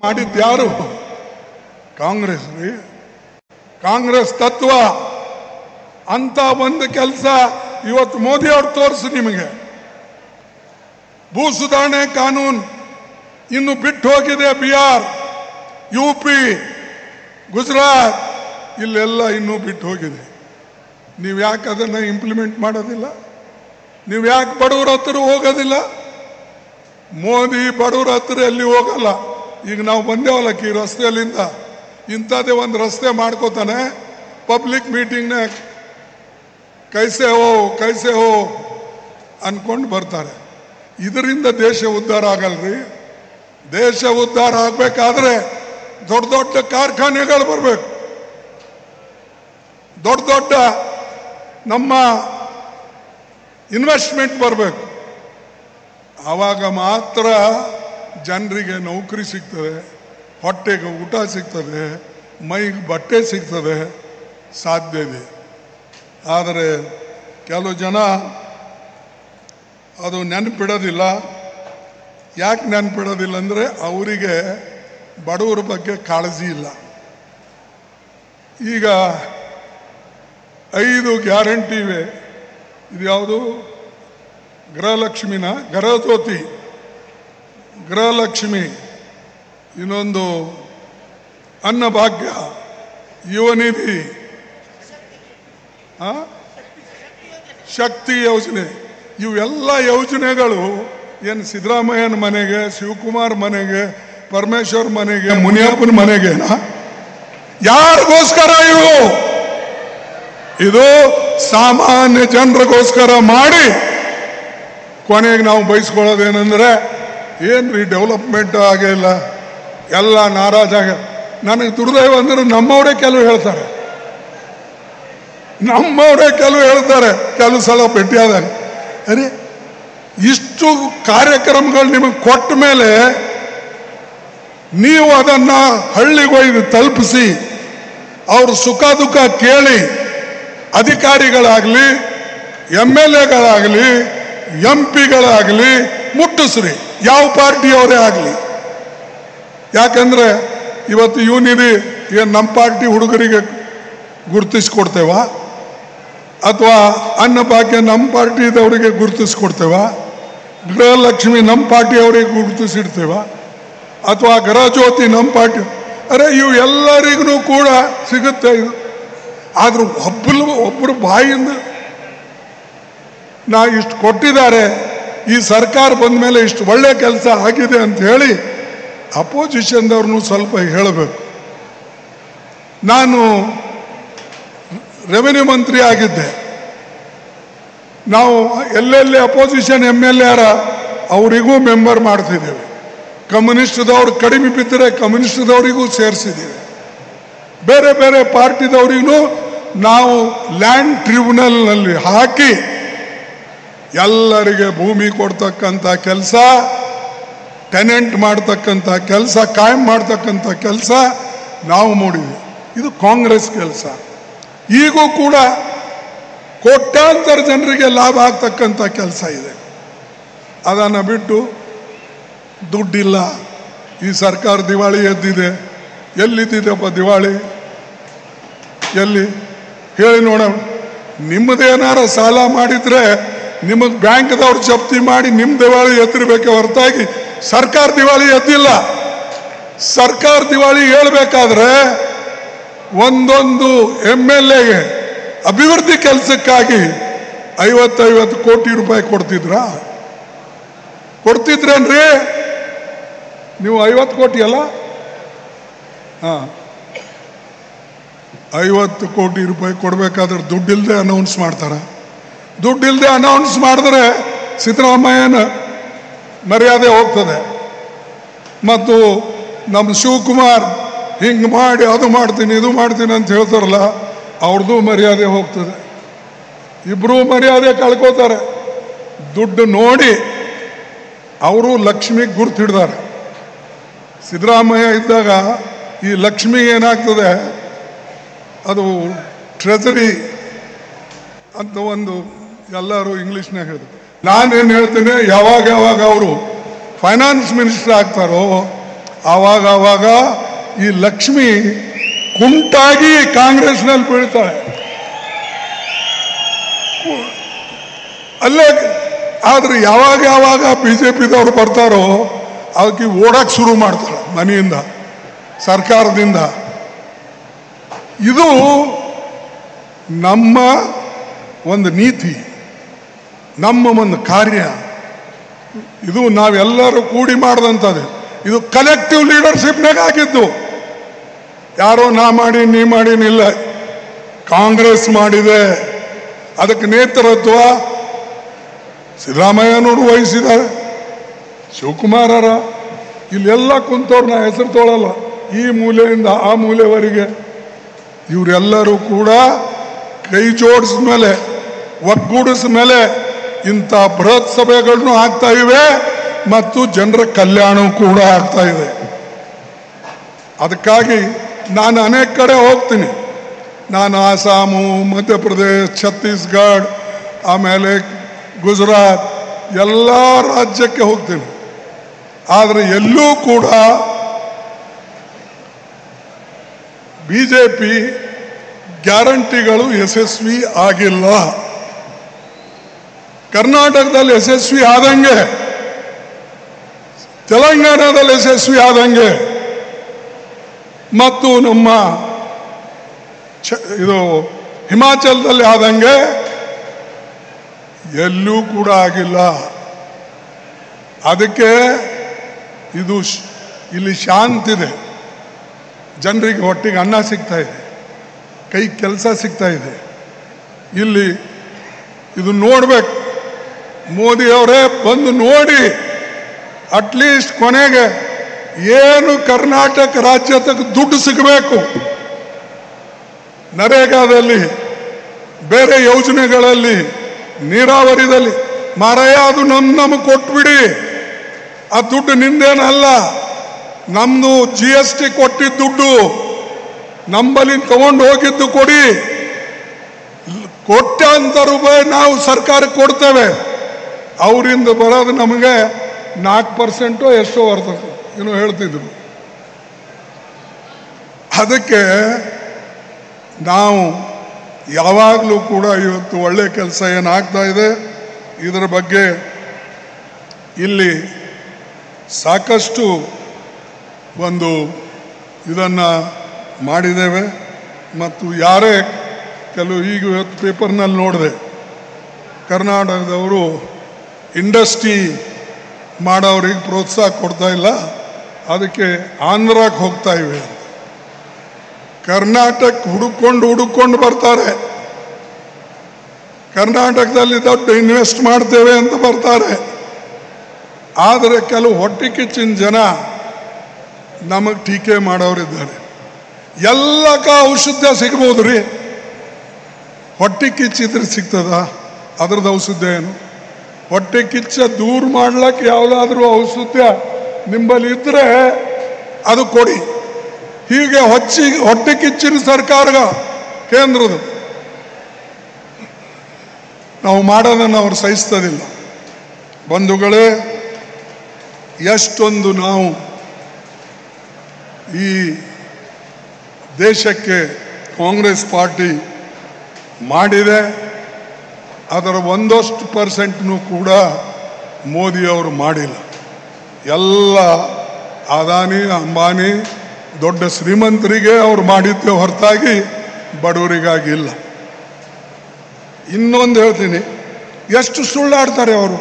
ಮಾಡಿದ್ಯಾರು? ಕಾಂಗ್ರೆಸ್ ರೀ, ಕಾಂಗ್ರೆಸ್ ತತ್ವ. ಅಂತ ಒಂದು ಕೆಲಸ ಇವತ್ತು ಮೋದಿ ಅವರು ತೋರಿಸಿ ನಿಮಗೆ. ಭೂ ಸುಧಾರಣೆ ಕಾನೂನು ಇನ್ನು ಬಿಟ್ಟು ಹೋಗಿದೆ. ಬಿಹಾರ್, UP, ಗುಜರಾತ್ ಇಲ್ಲೆಲ್ಲ ಇನ್ನೂ ಬಿಟ್ಟು ಹೋಗಿದೆ. ನೀವು ಯಾಕೆ ಅದನ್ನು ಇಂಪ್ಲಿಮೆಂಟ್ ಮಾಡೋದಿಲ್ಲ? ನೀವು ಯಾಕೆ ಬಡವರ ಹತ್ರ ಹೋಗೋದಿಲ್ಲ? ಮೋದಿ ಬಡವರ ಹತ್ರ ಎಲ್ಲಿ ಹೋಗಲ್ಲ. ಈಗ ನಾವು ಬಂದೇವಲ್ಲಕ್ಕೆ ಈ ರಸ್ತೆಯಲ್ಲಿಂದ ಇಂಥದ್ದೇ ಒಂದು ರಸ್ತೆ ಮಾಡ್ಕೋತಾನೆ, ಪಬ್ಲಿಕ್ ಮೀಟಿಂಗ್ನ ಕೈಸೆ ಹೋ ಅನ್ಕೊಂಡು ಬರ್ತಾರೆ. ಇದರಿಂದ ದೇಶ ಉದ್ಧಾರ ಆಗಲ್ರಿ. ದೇಶ ಉದ್ಧಾರ ಆಗಬೇಕಾದ್ರೆ ದೊಡ್ಡ ದೊಡ್ಡ ಕಾರ್ಖಾನೆಗಳು ಬರಬೇಕು, ದೊಡ್ಡ ದೊಡ್ಡ ನಮ್ಮ ಇನ್ವೆಸ್ಟ್ಮೆಂಟ್ ಬರಬೇಕು. ಆವಾಗ ಮಾತ್ರ ಜನರಿಗೆ ನೌಕರಿ ಸಿಗ್ತದೆ, ಹೊಟ್ಟೆಗೆ ಊಟ ಸಿಗ್ತದೆ, ಮೈಗೆ ಬಟ್ಟೆ ಸಿಗ್ತದೆ, ಸಾಧ್ಯ ಇದೆ. ಆದರೆ ಕೆಲವು ಜನ ಅದು ನೆನಪಿಡೋದಿಲ್ಲ. ಯಾಕೆ ನೆನಪಿಡೋದಿಲ್ಲ ಅಂದರೆ ಅವರಿಗೆ ಬಡವರ ಬಗ್ಗೆ ಕಾಳಜಿ ಇಲ್ಲ. ಈಗ 5 ಗ್ಯಾರಂಟಿ ಇವೆ. ಇದು ಯಾವುದು? ಗೃಹಲಕ್ಷ್ಮಿನ, ಗೃಹಜ್ಯೋತಿ, ಗೃಹಲಕ್ಷ್ಮಿ, ಇನ್ನೊಂದು ಅನ್ನಭಾಗ್ಯ, ಯುವನಿಧಿ, ಶಕ್ತಿ ಯೋಜನೆ. ಇವೆಲ್ಲ ಯೋಜನೆಗಳು ಏನು ಸಿದ್ದರಾಮಯ್ಯನ ಮನೆಗೆ, ಶಿವಕುಮಾರ್ ಮನೆಗೆ, ಪರಮೇಶ್ವರ್ ಮನೆಗೆ, ಮುನಿಯಪ್ಪನ ಮನೆಗೆನಾ? ಯಾರಿಗೋಸ್ಕರ ಇವು? ಇದು ಸಾಮಾನ್ಯ ಜನರಿಗೋಸ್ಕರ ಮಾಡಿ ಕೊನೆಗೆ ನಾವು ಬಯಸ್ಕೊಳ್ಳೋದೇನೆಂದ್ರೆ ಏನ್ರಿ ಡೆವಲಪ್ಮೆಂಟ್ ಆಗಿಲ್ಲ, ಎಲ್ಲ ನಾರಾಜಾಗ. ನನಗೆ ದುರ್ದೈವ ಅಂದ್ರೆ ನಮ್ಮವರೇ ಕೆಲವು ಹೇಳ್ತಾರೆ, ಕೆಲವು ಸಲ ಭೇಟಿಯಾದಾಗ, ಅರೆ ಇಷ್ಟು ಕಾರ್ಯಕ್ರಮಗಳು ನಿಮಗೆ ಕೊಟ್ಟ ಮೇಲೆ ನೀವು ಅದನ್ನ ಹಳ್ಳಿಗೆ ಒಯ್ದು ತಲುಪಿಸಿ ಅವ್ರ ಸುಖ ದುಃಖ ಕೇಳಿ ಅಧಿಕಾರಿಗಳಾಗಲಿ, MLAಗಳಾಗಲಿ, MP ಗಳಾಗಲಿ ಮುಟ್ಟಿಸ್ರಿ, ಯಾವ ಪಾರ್ಟಿಯವರೇ ಆಗಲಿ. ಯಾಕಂದ್ರೆ ಇವತ್ತು ಯುವನಿಧಿ ಏನು ನಮ್ಮ ಪಾರ್ಟಿ ಹುಡುಗರಿಗೆ ಗುರುತಿಸ್ಕೊಡ್ತೇವ, ಅಥವಾ ಅನ್ನಭಾಗ್ಯ ನಮ್ಮ ಪಾರ್ಟಿದವರಿಗೆ ಗುರುತಿಸ್ಕೊಡ್ತೇವ, ಗೃಹಲಕ್ಷ್ಮಿ ನಮ್ಮ ಪಾರ್ಟಿಯವರಿಗೆ ಗುರುತಿಸಿಡ್ತೇವ, ಅಥವಾ ಗೃಹಜ್ಯೋತಿ ನಮ್ಮ ಪಾರ್ಟಿ? ಅರೆ ಇವು ಎಲ್ಲರಿಗೂ ಕೂಡ ಸಿಗುತ್ತೆ. ಇದು ಆದ್ರೂ ಒಬ್ಬರು ಬಾಯಿಂದ ನಾ ಇಷ್ಟು ಕೊಟ್ಟಿದ್ದಾರೆ, ಈ ಸರ್ಕಾರ ಬಂದ ಮೇಲೆ ಇಷ್ಟು ಒಳ್ಳೆ ಕೆಲಸ ಆಗಿದೆ ಅಂತ ಹೇಳಿ ಅಪೋಸಿಷನ್ದವ್ರನ್ನೂ ಸ್ವಲ್ಪ ಹೇಳಬೇಕು. ನಾನು ರೆವೆನ್ಯೂ ಮಂತ್ರಿ ಆಗಿದ್ದೆ. ನಾವು ಎಲ್ಲೆಲ್ಲಿ ಅಪೋಸಿಷನ್ MLA ಅವರಿಗೂ ಮೆಂಬರ್ ಮಾಡ್ತಿದ್ದೇವೆ. ಕಮ್ಯುನಿಸ್ಟ್ದವ್ರು ಕಡಿಮೆ ಬಿದ್ದರೆ ಕಮ್ಯುನಿಸ್ಟ್ದವರಿಗೂ ಸೇರಿಸಿದ್ದೀವಿ. ಬೇರೆ ಬೇರೆ ಪಾರ್ಟಿದವರಿಗೂ ನಾವು ಲ್ಯಾಂಡ್ ಟ್ರಿಬ್ಯುನಲ್ನಲ್ಲಿ ಹಾಕಿ ಎಲ್ಲರಿಗೆ ಭೂಮಿ ಕೊಡ್ತಕ್ಕಂಥ ಕೆಲಸ, ಟೆನೆಂಟ್ ಮಾಡ್ತಕ್ಕಂಥ ಕೆಲಸ, ಕಾಯಂ ಮಾಡ್ತಕ್ಕಂಥ ಕೆಲಸ ನಾವು ಮಾಡಿದ್ವಿ. ಇದು ಕಾಂಗ್ರೆಸ್ ಕೆಲಸ. ಈಗೂ ಕೂಡ ಕೋಟ್ಯಾಂತರ ಜನರಿಗೆ ಲಾಭ ಆಗ್ತಕ್ಕಂಥ ಕೆಲಸ ಇದೆ. ಅದನ್ನು ಬಿಟ್ಟು ದುಡ್ಡಿಲ್ಲ, ಈ ಸರ್ಕಾರ ದಿವಾಳಿ ಎದ್ದಿದೆ. ಎಲ್ಲಿದ್ದಿದೆಪ್ಪ ದಿವಾಳಿ? ಎಲ್ಲಿ ಹೇಳಿ ನೋಡೋಣ. ನಿಮ್ಮದೇನಾರ ಸಾಲ ಮಾಡಿದ್ರೆ ನಿಮಗೆ ಬ್ಯಾಂಕ್ದವ್ರು ಜಪ್ತಿ ಮಾಡಿ ನಿಮ್ಮ ದಿವಾಳಿ ಎತ್ತಿರ್ಬೇಕೆ ಹೊರತಾಗಿ ಸರ್ಕಾರ ದಿವಾಳಿ ಎದ್ದಿಲ್ಲ. ಸರ್ಕಾರ ದಿವಾಳಿ ಹೇಳ್ಬೇಕಾದ್ರೆ ಒಂದೊಂದು MLAಗೆ ಅಭಿವೃದ್ಧಿ ಕೆಲಸಕ್ಕಾಗಿ 50 ಕೋಟಿ ರೂಪಾಯಿ ಕೊಡ್ತಿದ್ರೇನ್ರಿ? ನೀವು 50 ಕೋಟಿ ಅಲ್ಲ, 50 ಕೋಟಿ ರೂಪಾಯಿ ಕೊಡ್ಬೇಕಾದ್ರೆ ದುಡ್ಡಿಲ್ಲದೆ ಅನೌನ್ಸ್ ಮಾಡ್ತಾರೆ. ದುಡ್ಡಿಲ್ಲದೆ ಅನೌನ್ಸ್ ಮಾಡಿದ್ರೆ ಸಿದ್ದರಾಮಯ್ಯನ ಮರ್ಯಾದೆ ಹೋಗ್ತದೆ. ಮತ್ತು ನಮ್ಮ ಶಿವಕುಮಾರ್ ಹಿಂಗೆ ಮಾಡಿ ಅದು ಮಾಡ್ತೀನಿ ಇದು ಮಾಡ್ತೀನಿ ಅಂತ ಹೇಳ್ತಾರಲ್ಲ, ಅವ್ರದ್ದು ಮರ್ಯಾದೆ ಹೋಗ್ತದೆ. ಇಬ್ಬರೂ ಮರ್ಯಾದೆ ಕಳ್ಕೋತಾರೆ. ದುಡ್ಡು ನೋಡಿ ಅವರು ಲಕ್ಷ್ಮಿಗೆ ಗುರ್ತು ಹಿಡ್ದಾರೆ. ಸಿದ್ದರಾಮಯ್ಯ ಇದ್ದಾಗ ಈ ಲಕ್ಷ್ಮಿಗೆ ಏನಾಗ್ತದೆ, ಅದು ಟ್ರೆಜರಿ ಅಂತ ಒಂದು ಎಲ್ಲರೂ ಇಂಗ್ಲೀಷ್ನಾಗ ಹೇಳಿದ್ರು. ನಾನೇನು ಹೇಳ್ತೇನೆ, ಯಾವಾಗ ಅವರು ಫೈನಾನ್ಸ್ ಮಿನಿಸ್ಟರ್ ಆಗ್ತಾರೋ ಆವಾಗ ಈ ಲಕ್ಷ್ಮಿ ಕುಂಟಾಗಿ ಕಾಂಗ್ರೆಸ್ನಲ್ಲಿ ಬೀಳ್ತಾಳೆ. ಅಲ್ಲೇ ಆದ್ರೆ ಯಾವಾಗ BJPದವ್ರು ಬರ್ತಾರೋ ಅದಕ್ಕೆ ಓಡಕ್ಕೆ ಶುರು ಮಾಡ್ತಾರೆ ಮನೆಯಿಂದ, ಸರ್ಕಾರದಿಂದ. ಇದು ನಮ್ಮ ಒಂದು ನೀತಿ, ನಮ್ಮ ಒಂದು ಕಾರ್ಯ. ಇದು ನಾವೆಲ್ಲರೂ ಕೂಡಿ ಮಾಡಿದಂಥದ್ದು. ಇದು ಕಲೆಕ್ಟಿವ್ ಲೀಡರ್ಶಿಪ್ನಾಗ ಆಗಿದ್ದು. ಯಾರೋ ನಾ ಮಾಡಿ ನೀ ಮಾಡಿನಿಲ್ಲ, ಕಾಂಗ್ರೆಸ್ ಮಾಡಿದೆ. ಅದಕ್ಕೆ ನೇತೃತ್ವ ಸಿದ್ದರಾಮಯ್ಯನವರು ವಹಿಸಿದ್ದಾರೆ, ಶಿವಕುಮಾರರ. ಇಲ್ಲೆಲ್ಲ ಕುಂತವ್ರು ನಾ ಹೆಸರು ತೊಗೊಳಲ್ಲ, ಈ ಮೂಲೆಯಿಂದ ಆ ಮೂಲೆವರೆಗೆ ಇವರೆಲ್ಲರೂ ಕೂಡ ಕೈ ಜೋಡಿಸಿದ ಮೇಲೆ, ಒಗ್ಗೂಡಿಸಿದ ಮೇಲೆ ಇಂಥ ಬೃಹತ್ ಸಭೆಗಳನ್ನು ಆಗ್ತಾ ಇವೆ ಮತ್ತು ಜನರ ಕಲ್ಯಾಣ ಕೂಡ ಆಗ್ತಾ ಇದೆ. ಅದಕ್ಕಾಗಿ ನಾನು ಅನೇಕ ಕಡೆ ಹೋಗ್ತೀನಿ. ನಾನು ಆಸಾಮು, ಮಧ್ಯಪ್ರದೇಶ, ಛತ್ತೀಸ್ಗಢ, ಆಮೇಲೆ ಗುಜರಾತ್, ಎಲ್ಲ ರಾಜ್ಯಕ್ಕೆ ಹೋಗ್ತೀನಿ. ಆದರೆ ಎಲ್ಲೂ ಕೂಡ ಬಿಜೆಪಿ ಗ್ಯಾರಂಟಿಗಳು ಯಶಸ್ವಿ ಆಗಿಲ್ಲ. ಕರ್ನಾಟಕದಲ್ಲಿ ಯಶಸ್ವಿ ಆದಂಗೆ, ತೆಲಂಗಾಣದಲ್ಲಿ ಯಶಸ್ವಿ ಆದಂಗೆ, ಮತ್ತು ನಮ್ಮ ಇದು ಹಿಮಾಚಲದಲ್ಲಿ ಆದಂಗೆ ಎಲ್ಲೂ ಕೂಡ ಆಗಿಲ್ಲ. ಅದಕ್ಕೆ ಇದು ಇಲ್ಲಿ ಶಾಂತಿದೆ, ಜನರಿಗೆ ಹೊಟ್ಟಿಗೆ ಅನ್ನ ಸಿಗ್ತಾ ಇದೆ, ಕೈ ಕೆಲಸ ಸಿಗ್ತಾ ಇದೆ. ಇಲ್ಲಿ ಇದು ನೋಡ್ಬೇಕು, ಮೋದಿ ಅವರೇ ಬಂದು ನೋಡಿ, ಅಟ್ಲೀಸ್ಟ್ ಕೊನೆಗೆ ಏನು ಕರ್ನಾಟಕ ರಾಜ್ಯಕ್ಕೆ ದುಡ್ಡು ಸಿಗಬೇಕು, ನರೇಗಾದಲ್ಲಿ, ಬೇರೆ ಯೋಜನೆಗಳಲ್ಲಿ, ನೀರಾವರಿದಲ್ಲಿ, ಮಾರಾಯ ಅದು ನಮಗೆ ಕೊಟ್ಬಿಡಿ. ಆ ದುಡ್ಡು ನಿಂದೇನಲ್ಲ, ನಮ್ದು GST ಕೊಟ್ಟಿದ್ದ ದುಡ್ಡು, ನಂಬಲ್ಲಿ ತಗೊಂಡು ಹೋಗಿದ್ದು ಕೊಡಿ. ಕೋಟ್ಯಾಂತರ ರೂಪಾಯಿ ನಾವು ಸರ್ಕಾರಕ್ಕೆ ಕೊಡ್ತೇವೆ, ಅವರಿಂದ ಬರೋದು ನಮಗೆ 4% ಎಷ್ಟೋ ಬರ್ತದೆ ಏನೋ ಹೇಳ್ತಿದ್ರು. ಅದಕ್ಕೆ ನಾವು ಯಾವಾಗಲೂ ಕೂಡ ಇವತ್ತು ಒಳ್ಳೆ ಕೆಲಸ ಏನಾಗ್ತಾ ಇದೆ ಇದರ ಬಗ್ಗೆ ಇಲ್ಲಿ ಸಾಕಷ್ಟು ಒಂದು ಇದನ್ನು ಮಾಡಿದ್ದೇವೆ. ಮತ್ತು ಯಾರೇ ಕೆಲವು ಈಗ ಇವತ್ತು ಪೇಪರ್ನಲ್ಲಿ ನೋಡಿದೆ, ಕರ್ನಾಟಕದವರು ಇಂಡಸ್ಟ್ರಿ ಮಾಡೋರಿಗೆ ಪ್ರೋತ್ಸಾಹ ಕೊಡ್ತಾ ಇಲ್ಲ, ಅದಕ್ಕೆ ಆಂಧ್ರಕ್ಕೆ ಹೋಗ್ತಾ ಇವೆ. ಕರ್ನಾಟಕ ಹುಡುಕೊಂಡು ಬರ್ತಾರೆ, ಕರ್ನಾಟಕದಲ್ಲಿ ದೊಡ್ಡ ಇನ್ವೆಸ್ಟ್ ಮಾಡ್ತೇವೆ ಅಂತ ಬರ್ತಾರೆ. ಆದರೆ ಕೆಲವು ಹೊಟ್ಟೆ ಕಿಚ್ಚಿನ ಜನ ನಮಗೆ ಟೀಕೆ ಮಾಡೋರಿದ್ದಾರೆ. ಎಲ್ಲಕ್ಕ ಔಷಧ ಸಿಗ್ಬೋದು ರೀ, ಹೊಟ್ಟೆ ಕಿಚ್ಚಿದ್ರೆ ಸಿಗ್ತದ? ಅದ್ರದ್ದು ಔಷಧ ಏನು? ಹೊಟ್ಟೆ ಕಿಚ್ಚ ದೂರ ಮಾಡ್ಲಿಕ್ಕೆ ಯಾವುದಾದ್ರೂ ಔಷಧ ನಿಂಬಲ್ಲಿ ಇದ್ರೆ ಅದು ಕೊಡಿ. ಹೀಗೆ ಹೊಟ್ಟೆ ಕಿಚ್ಚಿನ ಸರ್ಕಾರ ಕೇಂದ್ರದ ನಾವು ಮಾಡೋದನ್ನು ಅವ್ರು ಸಹಿಸ್ತದಿಲ್ಲ. ಬಂಧುಗಳೇ, ಎಷ್ಟೊಂದು ನಾವು ಈ ದೇಶಕ್ಕೆ ಕಾಂಗ್ರೆಸ್ ಪಾರ್ಟಿ ಮಾಡಿದೆ, ಅದರ 1% ಕೂಡ ಮೋದಿಯವರು ಮಾಡಿಲ್ಲ. ಎಲ್ಲ ಅದಾನಿ ಅಂಬಾನಿ ದೊಡ್ಡ ಶ್ರೀಮಂತರಿಗೆ ಅವರು ಮಾಡಿದ್ದೆ ಹೊರತಾಗಿ ಬಡವರಿಗಾಗಿಲ್ಲ. ಇನ್ನೊಂದು ಹೇಳ್ತೀನಿ, ಎಷ್ಟು ಸುಳ್ಳಾಡ್ತಾರೆ ಅವರು.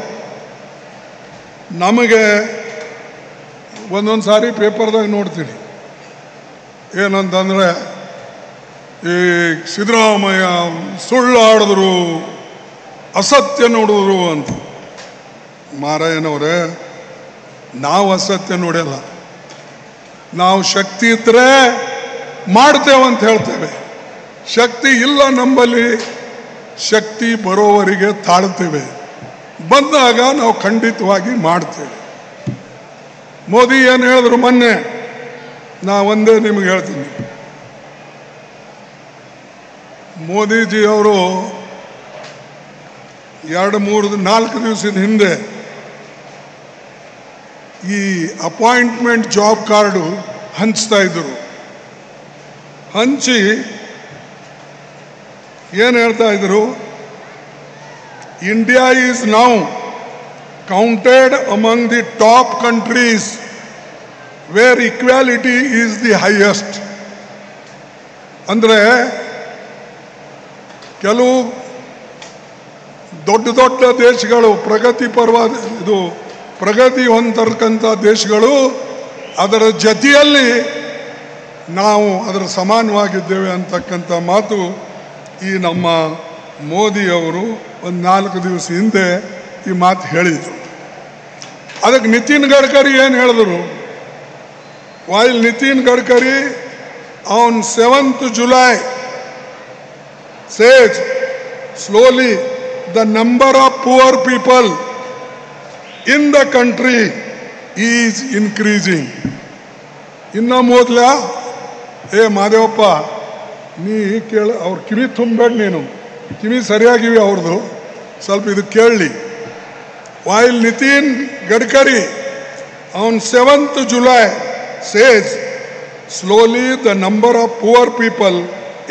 ನಮಗೆ ಒಂದೊಂದು ಸಾರಿ ಪೇಪರ್ದಾಗ ನೋಡ್ತೀನಿ, ಏನಂತಂದರೆ ಈ ಸಿದ್ದರಾಮಯ್ಯ ಸುಳ್ಳಾಡಿದ್ರು, ಅಸತ್ಯ ನೋಡಿದ್ರು ಅಂತ. ಮಾರಾಯನವರೇ, ನಾವು ಅಸತ್ಯ ನೋಡಲ್ಲ, ನಾವು ಶಕ್ತಿ ಇದ್ದರೆ ಮಾಡ್ತೇವೆ ಅಂತ ಹೇಳ್ತೇವೆ. ಶಕ್ತಿ ಇಲ್ಲ ನಮ್ಮಲ್ಲಿ, ಶಕ್ತಿ ಬರೋವರಿಗೆ ತಾಳ್ತೇವೆ, ಬಂದಾಗ ನಾವು ಖಂಡಿತವಾಗಿ ಮಾಡ್ತೇವೆ. ಮೋದಿ ಏನು ಹೇಳಿದ್ರು ಮೊನ್ನೆ, ನಾ ಒಂದೇ ನಿಮಗೆ ಹೇಳ್ತೀನಿ. ಮೋದಿಜಿ ಅವರು 2-3-4 ದಿವಸದ ಹಿಂದೆ ಈ ಅಪಾಯಿಂಟ್ಮೆಂಟ್ ಜಾಬ್ ಕಾರ್ಡು ಹಂಚ್ತಾ ಇದ್ರು. ಹಂಚಿ ಏನು ಹೇಳ್ತಾ ಇದ್ರು, India is now counted among the top countries where equality is the highest. ಅಂದರೆ ಕೆಲವು ದೊಡ್ಡ ದೊಡ್ಡ ದೇಶಗಳು, ಪ್ರಗತಿ ಹೊಂದಿರತಕ್ಕಂಥ ದೇಶಗಳು, ಅದರ ಜೊತೆಯಲ್ಲಿ ನಾವು ಅದರ ಸಮಾನವಾಗಿದ್ದೇವೆ ಅಂತಕ್ಕಂಥ ಮಾತು ಈ ನಮ್ಮ ಮೋದಿಯವರು 4 ದಿವಸ ಹಿಂದೆ ಈ ಮಾತು ಹೇಳಿದರು. ಅದಕ್ಕೆ ನಿತಿನ್ ಗಡ್ಕರಿ ಏನು ಹೇಳಿದ್ರು? while Nitin Gadkari on 7th July says slowly the number of poor people in the country is increasing. ಇನ್ನು ಮೊದಲ ಮಾದೇವಪ್ಪ ನೀ ಕೇಳ, ಅವ್ರ ಕಿವಿ ತುಂಬಬೇಡ, ನೀನು ಕಿವಿ ಸರಿಯಾಗಿವೆ ಅವ್ರದ್ದು, ಸ್ವಲ್ಪ ಇದು ಕೇಳಲಿ. while Nitin Gadkari on 7th July says slowly the number of poor people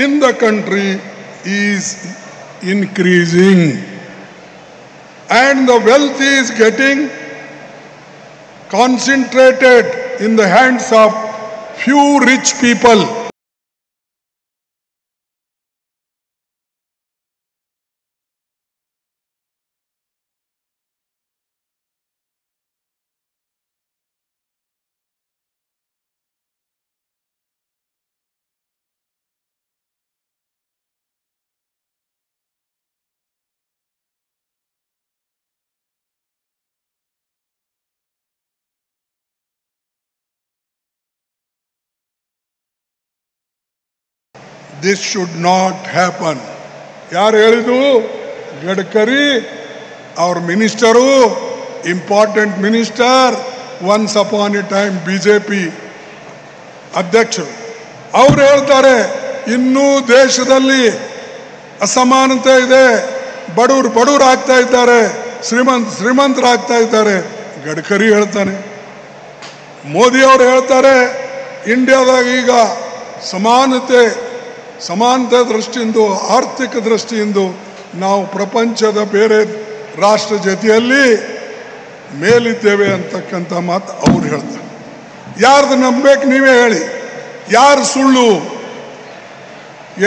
in the country is increasing and the wealth is getting concentrated in the hands of few rich people. This should not happen. ಯಾರು ಹೇಳಿದು? ಗಡ್ಕರಿ ಅವ್ರ minister, important minister, once upon A time BJP ಅಧ್ಯಕ್ಷರು. ಅವ್ರು ಹೇಳ್ತಾರೆ ಇನ್ನೂ ದೇಶದಲ್ಲಿ ಅಸಮಾನತೆ ಇದೆ, ಬಡವರು ಆಗ್ತಾ ಇದ್ದಾರೆ, ಶ್ರೀಮಂತರಾಗ್ತಾ ಇದ್ದಾರೆ. ಗಡ್ಕರಿ ಹೇಳ್ತಾನೆ. ಮೋದಿ ಅವರು ಹೇಳ್ತಾರೆ ಇಂಡಿಯಾದಾಗ ಈಗ ಸಮಾನತೆ ದೃಷ್ಟಿಯಿಂದ, ಆರ್ಥಿಕ ದೃಷ್ಟಿಯಿಂದ ನಾವು ಪ್ರಪಂಚದ ಬೇರೆ ರಾಷ್ಟ್ರ ಜೊತೆಯಲ್ಲಿ ಮೇಲಿದ್ದೇವೆ ಅಂತಕ್ಕಂಥ ಮಾತು ಅವ್ರು ಹೇಳ್ತಾರೆ. ಯಾರ್ದು ನಂಬಬೇಕು ನೀವೇ ಹೇಳಿ? ಯಾರು ಸುಳ್ಳು?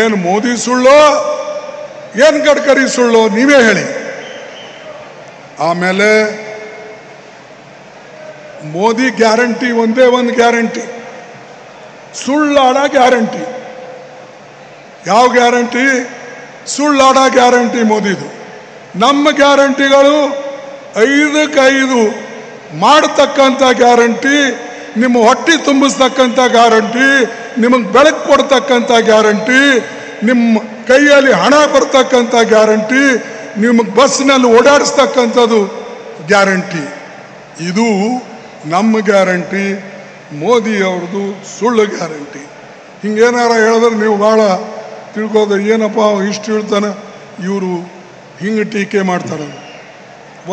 ಏನು ಮೋದಿ ಸುಳ್ಳು, ಏನು ಗಡ್ಕರಿ ಸುಳ್ಳು? ನೀವೇ ಹೇಳಿ. ಆಮೇಲೆ ಮೋದಿ ಗ್ಯಾರಂಟಿ ಒಂದೇ ಒಂದು ಗ್ಯಾರಂಟಿ, ಸುಳ್ಳಾಡ ಗ್ಯಾರಂಟಿ. ಯಾವ ಗ್ಯಾರಂಟಿ? ಸುಳ್ಳಾಡ ಗ್ಯಾರಂಟಿ ಮೋದಿದು. ನಮ್ಮ ಗ್ಯಾರಂಟಿಗಳು 5ಕ್ಕೆ 5 ಮಾಡತಕ್ಕಂಥ ಗ್ಯಾರಂಟಿ, ನಿಮ್ಮ ಹೊಟ್ಟೆ ತುಂಬಿಸ್ತಕ್ಕಂಥ ಗ್ಯಾರಂಟಿ, ನಿಮಗೆ ಬೆಳಕು ಕೊಡ್ತಕ್ಕಂಥ ಗ್ಯಾರಂಟಿ, ನಿಮ್ಮ ಕೈಯಲ್ಲಿ ಹಣ ಬರ್ತಕ್ಕಂಥ ಗ್ಯಾರಂಟಿ, ನಿಮಗೆ ಬಸ್ನಲ್ಲಿ ಓಡಾಡಿಸ್ತಕ್ಕಂಥದ್ದು ಗ್ಯಾರಂಟಿ. ಇದು ನಮ್ಮ ಗ್ಯಾರಂಟಿ, ಮೋದಿ ಅವ್ರದ್ದು ಸುಳ್ಳು ಗ್ಯಾರಂಟಿ. ಹಿಂಗೇನಾರ ಹೇಳಿದ್ರೆ ನೀವು ಭಾಳ ತಿಳ್ಕೋದು, ಏನಪ್ಪ ಇಷ್ಟು ಹೇಳ್ತಾನೆ, ಇವರು ಹಿಂಗೆ ಟೀಕೆ ಮಾಡ್ತಾರೆ.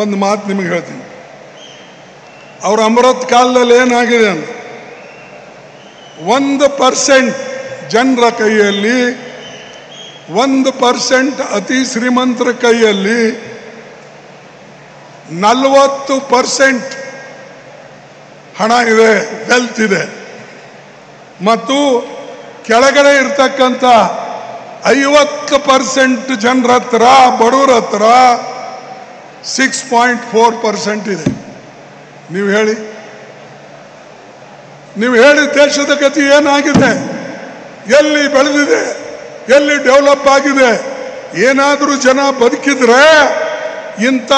ಒಂದು ಮಾತು ನಿಮಗೆ ಹೇಳ್ತೀನಿ. ಅವ್ರ ಅಮೃತ್ ಕಾಲದಲ್ಲಿ ಏನಾಗಿದೆ ಅಂದ್ರೆ 1% ಜನರ ಕೈಯಲ್ಲಿ, 1% ಅತಿ ಶ್ರೀಮಂತರ ಕೈಯಲ್ಲಿ 40% ಹಣ ಇದೆ, ವೆಲ್ತ್ ಇದೆ. ಮತ್ತು ಕೆಳಗಡೆ ಇರ್ತಕ್ಕಂಥ 50% ಜನರ ಹತ್ರ, ಬಡವರ ಹತ್ರ 6.4% ಇದೆ. ನೀವು ಹೇಳಿ ದೇಶದ ಗತಿ ಏನಾಗಿದೆ? ಎಲ್ಲಿ ಬೆಳೆದಿದೆ? ಎಲ್ಲಿ ಡೆವಲಪ್ ಆಗಿದೆ? ಏನಾದರೂ ಜನ ಬದುಕಿದ್ರೆ ಇಂಥ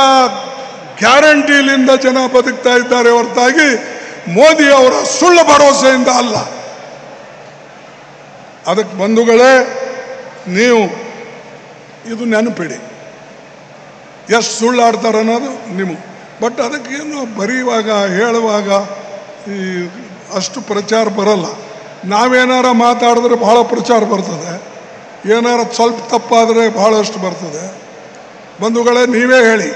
ಗ್ಯಾರಂಟಿಲಿಂದ ಜನ ಬದುಕ್ತಾ ಇದ್ದಾರೆ ಹೊರತಾಗಿ ಮೋದಿ ಅವರ ಸುಳ್ಳು ಭರವಸೆಯಿಂದ ಅಲ್ಲ. ಅದಕ್ಕೆ ಬಂಧುಗಳೇ, ನೀವು ಇದು ನೆನಪಿಡಿ, ಎಷ್ಟು ಸುಳ್ಳಾಡ್ತಾರೆ ಅನ್ನೋದು ನಿಮಗೆ. ಬಟ್ ಅದಕ್ಕೇನು ಬರೆಯುವಾಗ ಹೇಳುವಾಗ ಈ ಅಷ್ಟು ಪ್ರಚಾರ ಬರಲ್ಲ. ನಾವೇನಾರ ಮಾತಾಡಿದ್ರೆ ಭಾಳ ಪ್ರಚಾರ ಬರ್ತದೆ, ಏನಾರ ಸ್ವಲ್ಪ ತಪ್ಪಾದರೆ ಭಾಳಷ್ಟು ಬರ್ತದೆ. ಬಂಧುಗಳೇ, ನೀವೇ ಹೇಳಿ,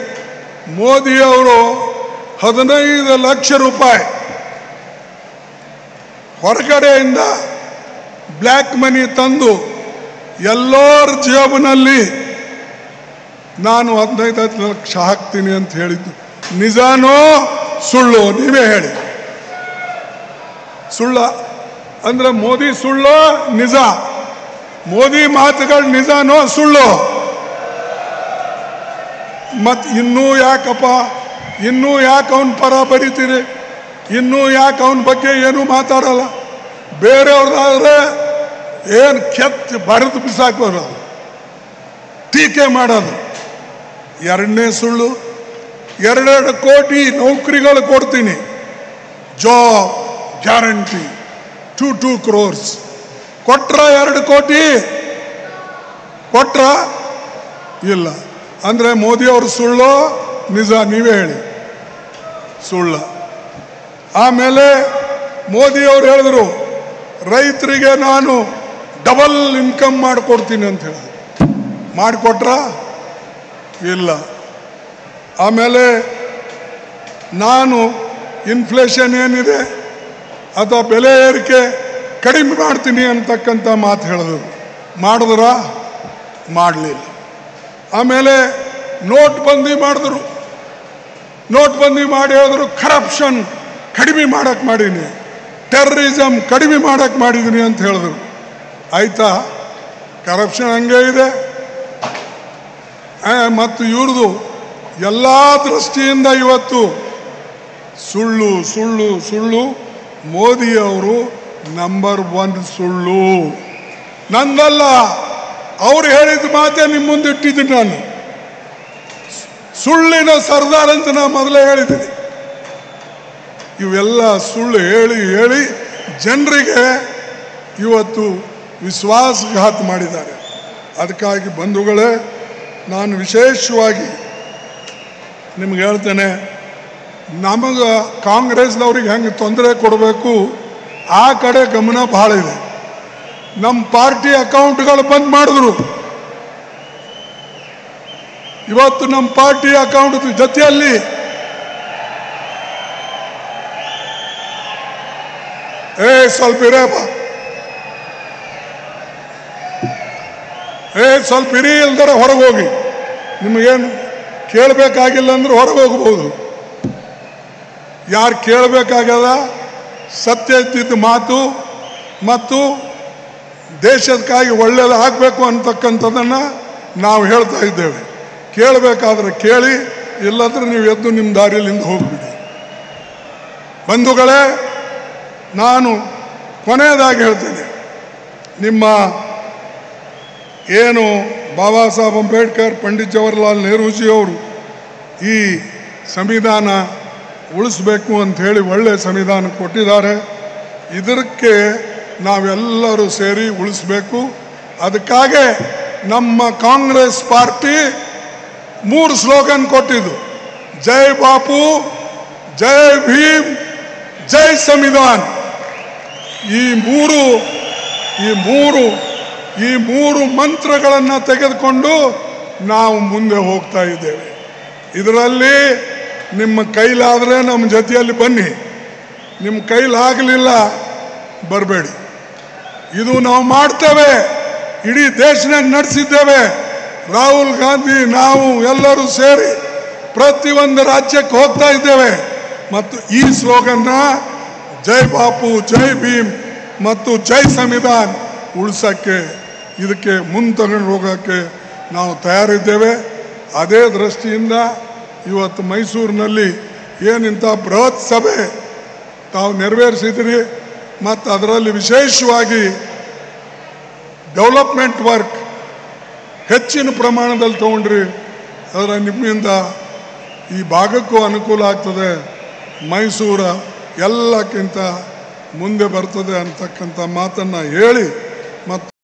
ಮೋದಿಯವರು 15 ಲಕ್ಷ ರೂಪಾಯಿ ಹೊರಗಡೆಯಿಂದ ಬ್ಲ್ಯಾಕ್ ಮನಿ ತಂದು ಎಲ್ಲರ ಜೇಬಿನಲ್ಲಿ ನಾನು 15 ಲಕ್ಷ ಹಾಕ್ತೀನಿ ಅಂತ ಹೇಳಿದ್ದು ನಿಜಾನೋ ಸುಳ್ಳು? ನೀವೇ ಹೇಳಿ. ಸುಳ್ಳ ಅಂದ್ರೆ ಮೋದಿ ಸುಳ್ಳು ನಿಜ? ಮೋದಿ ಮಾತುಗಳು ನಿಜಾನೋ ಸುಳ್ಳು? ಮತ್ತು ಇನ್ನೂ ಯಾಕಪ್ಪ, ಇನ್ನೂ ಯಾಕೆ ಅವನ ಪರ ಬರೀತೀರಿ? ಇನ್ನೂ ಯಾಕೆ ಅವನ ಬಗ್ಗೆ ಏನೂ ಮಾತಾಡಲ್ಲ? ಬೇರೆಯವ್ರದಾದ್ರೆ ಏನು ಕೆತ್ತು ಬರೆದು ಬಿಸಾಕೋದು, ಟೀಕೆ ಮಾಡೋದು. ಎರಡನೇ ಸುಳ್ಳು, 2 ಕೋಟಿ ನೌಕರಿಗಳು ಕೊಡ್ತೀನಿ, ಜಾಬ್ ಗ್ಯಾರಂಟಿ 2 crores ಕೊಟ್ರ? 2 ಕೋಟಿ ಕೊಟ್ರ? ಇಲ್ಲ. ಅಂದರೆ ಮೋದಿ ಅವರು ಸುಳ್ಳು ನಿಜ? ನೀವೇ ಹೇಳಿ. ಸುಳ್ಳ. ಆಮೇಲೆ ಮೋದಿ ಅವರು ಹೇಳಿದ್ರು ರೈತರಿಗೆ ನಾನು ಡಬಲ್ ಇನ್ಕಮ್ ಮಾಡಿಕೊಡ್ತೀನಿ ಅಂತ ಹೇಳಿದ್ರು. ಮಾಡಿಕೊಟ್ರ? ಇಲ್ಲ. ಆಮೇಲೆ ನಾನು ಇನ್ಫ್ಲೇಷನ್ ಏನಿದೆ ಅಥವಾ ಬೆಲೆ ಏರಿಕೆ ಕಡಿಮೆ ಮಾಡ್ತೀನಿ ಅಂತಕ್ಕಂಥ ಮಾತು ಹೇಳಿದ್ರು. ಮಾಡಿದ್ರ? ಮಾಡಲಿಲ್ಲ. ಆಮೇಲೆ ನೋಟ್ಬಂದಿ ಮಾಡಿದ್ರು. ನೋಟ್ಬಂದಿ ಮಾಡಿ ಹೇಳಿದ್ರು ಕರಪ್ಷನ್ ಕಡಿಮೆ ಮಾಡಕ್ಕೆ ಮಾಡೀನಿ, ಟೆರರಿಸಮ್ ಕಡಿಮೆ ಮಾಡಕ್ಕೆ ಮಾಡಿದ್ದೀನಿ ಅಂತ ಹೇಳಿದ್ರು. ಆಯ್ತಾ? ಕರಪ್ಷನ್ ಹಂಗೆ ಇದೆ. ಮತ್ತು ಇವ್ರದು ಎಲ್ಲ ದೃಷ್ಟಿಯಿಂದ ಇವತ್ತು ಸುಳ್ಳು ಸುಳ್ಳು ಸುಳ್ಳು. ಮೋದಿಯವರು ನಂಬರ್ 1 ಸುಳ್ಳು. ನಂದಲ್ಲ, ಅವ್ರು ಹೇಳಿದ ಮಾತೇ ನಿಮ್ಮ ಮುಂದೆ ಇಟ್ಟಿದ್ದೀನಿ. ನಾನು ಸುಳ್ಳಿನ ಸರ್ದಾರ್ ಅಂತ ನಾನು ಮೊದಲೇ ಹೇಳಿದ್ದೀನಿ. ಇವೆಲ್ಲ ಸುಳ್ಳು ಹೇಳಿ ಹೇಳಿ ಜನರಿಗೆ ಇವತ್ತು ವಿಶ್ವಾಸಘಾತ ಮಾಡಿದ್ದಾರೆ. ಅದಕ್ಕಾಗಿ ಬಂಧುಗಳೇ, ನಾನು ವಿಶೇಷವಾಗಿ ನಿಮ್ಗೆ ಹೇಳ್ತೇನೆ, ನಮಗೆ ಕಾಂಗ್ರೆಸ್ನವ್ರಿಗೆ ಹೆಂಗೆ ತೊಂದರೆ ಕೊಡಬೇಕು ಆ ಕಡೆ ಗಮನ ಭಾಳ ಇದೆ. ನಮ್ಮ ಪಾರ್ಟಿ ಅಕೌಂಟ್ಗಳು ಬಂದ್ ಮಾಡಿದ್ರು. ಇವತ್ತು ನಮ್ಮ ಪಾರ್ಟಿ ಅಕೌಂಟ್ ಜೊತೆಯಲ್ಲಿ ಸ್ವಲ್ಪ ಇರೇಪ, ಸ್ವಲ್ಪ ಇರಿ, ಇಲ್ದರೆ ಹೊರಗೆ ಹೋಗಿ. ನಿಮಗೇನು ಕೇಳಬೇಕಾಗಿಲ್ಲ ಅಂದ್ರೆ ಹೊರಗೆ ಹೋಗ್ಬೋದು. ಯಾರು ಕೇಳಬೇಕಾಗ್ಯದ ಸತ್ಯ ಇದ್ದಿದ್ದ ಮಾತು ಮತ್ತು ದೇಶಕ್ಕಾಗಿ ಒಳ್ಳೆಯದು ಆಗಬೇಕು ಅಂತಕ್ಕಂಥದ್ದನ್ನು ನಾವು ಹೇಳ್ತಾ ಇದ್ದೇವೆ. ಕೇಳಬೇಕಾದ್ರೆ ಕೇಳಿ, ಇಲ್ಲಂದ್ರೆ ನೀವು ಎದ್ದು ನಿಮ್ಮ ದಾರಿಯಲ್ಲಿಂದ ಹೋಗ್ಬಿಡಿ. ಬಂಧುಗಳೇ, ನಾನು ಕೊನೆಯದಾಗಿ ಹೇಳ್ತೇನೆ, ನಿಮ್ಮ ಏನು ಬಾಬಾ ಸಾಹೇಬ್ ಅಂಬೇಡ್ಕರ್, ಪಂಡಿತ್ ಜವಾಹರ್ಲಾಲ್ ನೆಹರೂಜಿಯವರು ಈ ಸಂವಿಧಾನ ಉಳಿಸ್ಬೇಕು ಅಂಥೇಳಿ ಒಳ್ಳೆಯ ಸಂವಿಧಾನ ಕೊಟ್ಟಿದ್ದಾರೆ. ಇದಕ್ಕೆ ನಾವೆಲ್ಲರೂ ಸೇರಿ ಉಳಿಸ್ಬೇಕು. ಅದಕ್ಕಾಗೆ ನಮ್ಮ ಕಾಂಗ್ರೆಸ್ ಪಾರ್ಟಿ 3 ಸ್ಲೋಗನ್ ಕೊಟ್ಟಿದ್ದು: ಜೈ ಬಾಪು, ಜೈ ಭೀಮ್, ಜೈ ಸಂವಿಧಾನ್. ಈ ಮೂರು ಮಂತ್ರಗಳನ್ನು ತೆಗೆದುಕೊಂಡು ನಾವು ಮುಂದೆ ಹೋಗ್ತಾ ಇದ್ದೇವೆ. ಇದರಲ್ಲಿ ನಿಮ್ಮ ಕೈಲಾದರೆ ನಮ್ಮ ಜೊತೆಯಲ್ಲಿ ಬನ್ನಿ, ನಿಮ್ಮ ಕೈಲಾಗಲಿಲ್ಲ ಬರಬೇಡಿ. ಇದು ನಾವು ಮಾಡ್ತೇವೆ, ಇಡೀ ದೇಶನ ನಡೆಸಿದ್ದೇವೆ. ರಾಹುಲ್ ಗಾಂಧಿ, ನಾವು ಎಲ್ಲರೂ ಸೇರಿ ಪ್ರತಿಯೊಂದು ರಾಜ್ಯಕ್ಕೆ ಹೋಗ್ತಾ ಇದ್ದೇವೆ. ಮತ್ತು ಈ ಸ್ಲೋಗನ್ನ ಜೈ ಬಾಪು, ಜೈ ಭೀಮ್ ಮತ್ತು ಜೈ ಸಂವಿಧಾನ್ ಉಳಿಸೋಕ್ಕೆ, ಇದಕ್ಕೆ ತಗೊಂಡು ಹೋಗೋಕ್ಕೆ ನಾವು ತಯಾರಿದ್ದೇವೆ. ಅದೇ ದೃಷ್ಟಿಯಿಂದ ಇವತ್ತು ಮೈಸೂರಿನಲ್ಲಿ ಏನಿಂಥ ಬೃಹತ್ ಸಭೆ ತಾವು ನೆರವೇರಿಸಿದ್ರಿ, ಮತ್ತು ಅದರಲ್ಲಿ ವಿಶೇಷವಾಗಿ ಡೆವಲಪ್ಮೆಂಟ್ ವರ್ಕ್ ಹೆಚ್ಚಿನ ಪ್ರಮಾಣದಲ್ಲಿ ತಗೊಂಡ್ರಿ. ಅದರ ನಿಮ್ಮಿಂದ ಈ ಭಾಗಕ್ಕೂ ಅನುಕೂಲ ಆಗ್ತದೆ, ಮೈಸೂರ ಎಲ್ಲಕ್ಕಿಂತ ಮುಂದೆ ಬರ್ತದೆ ಅಂತಕ್ಕಂಥ ಮಾತನ್ನು ಹೇಳಿ ಮತ್ತು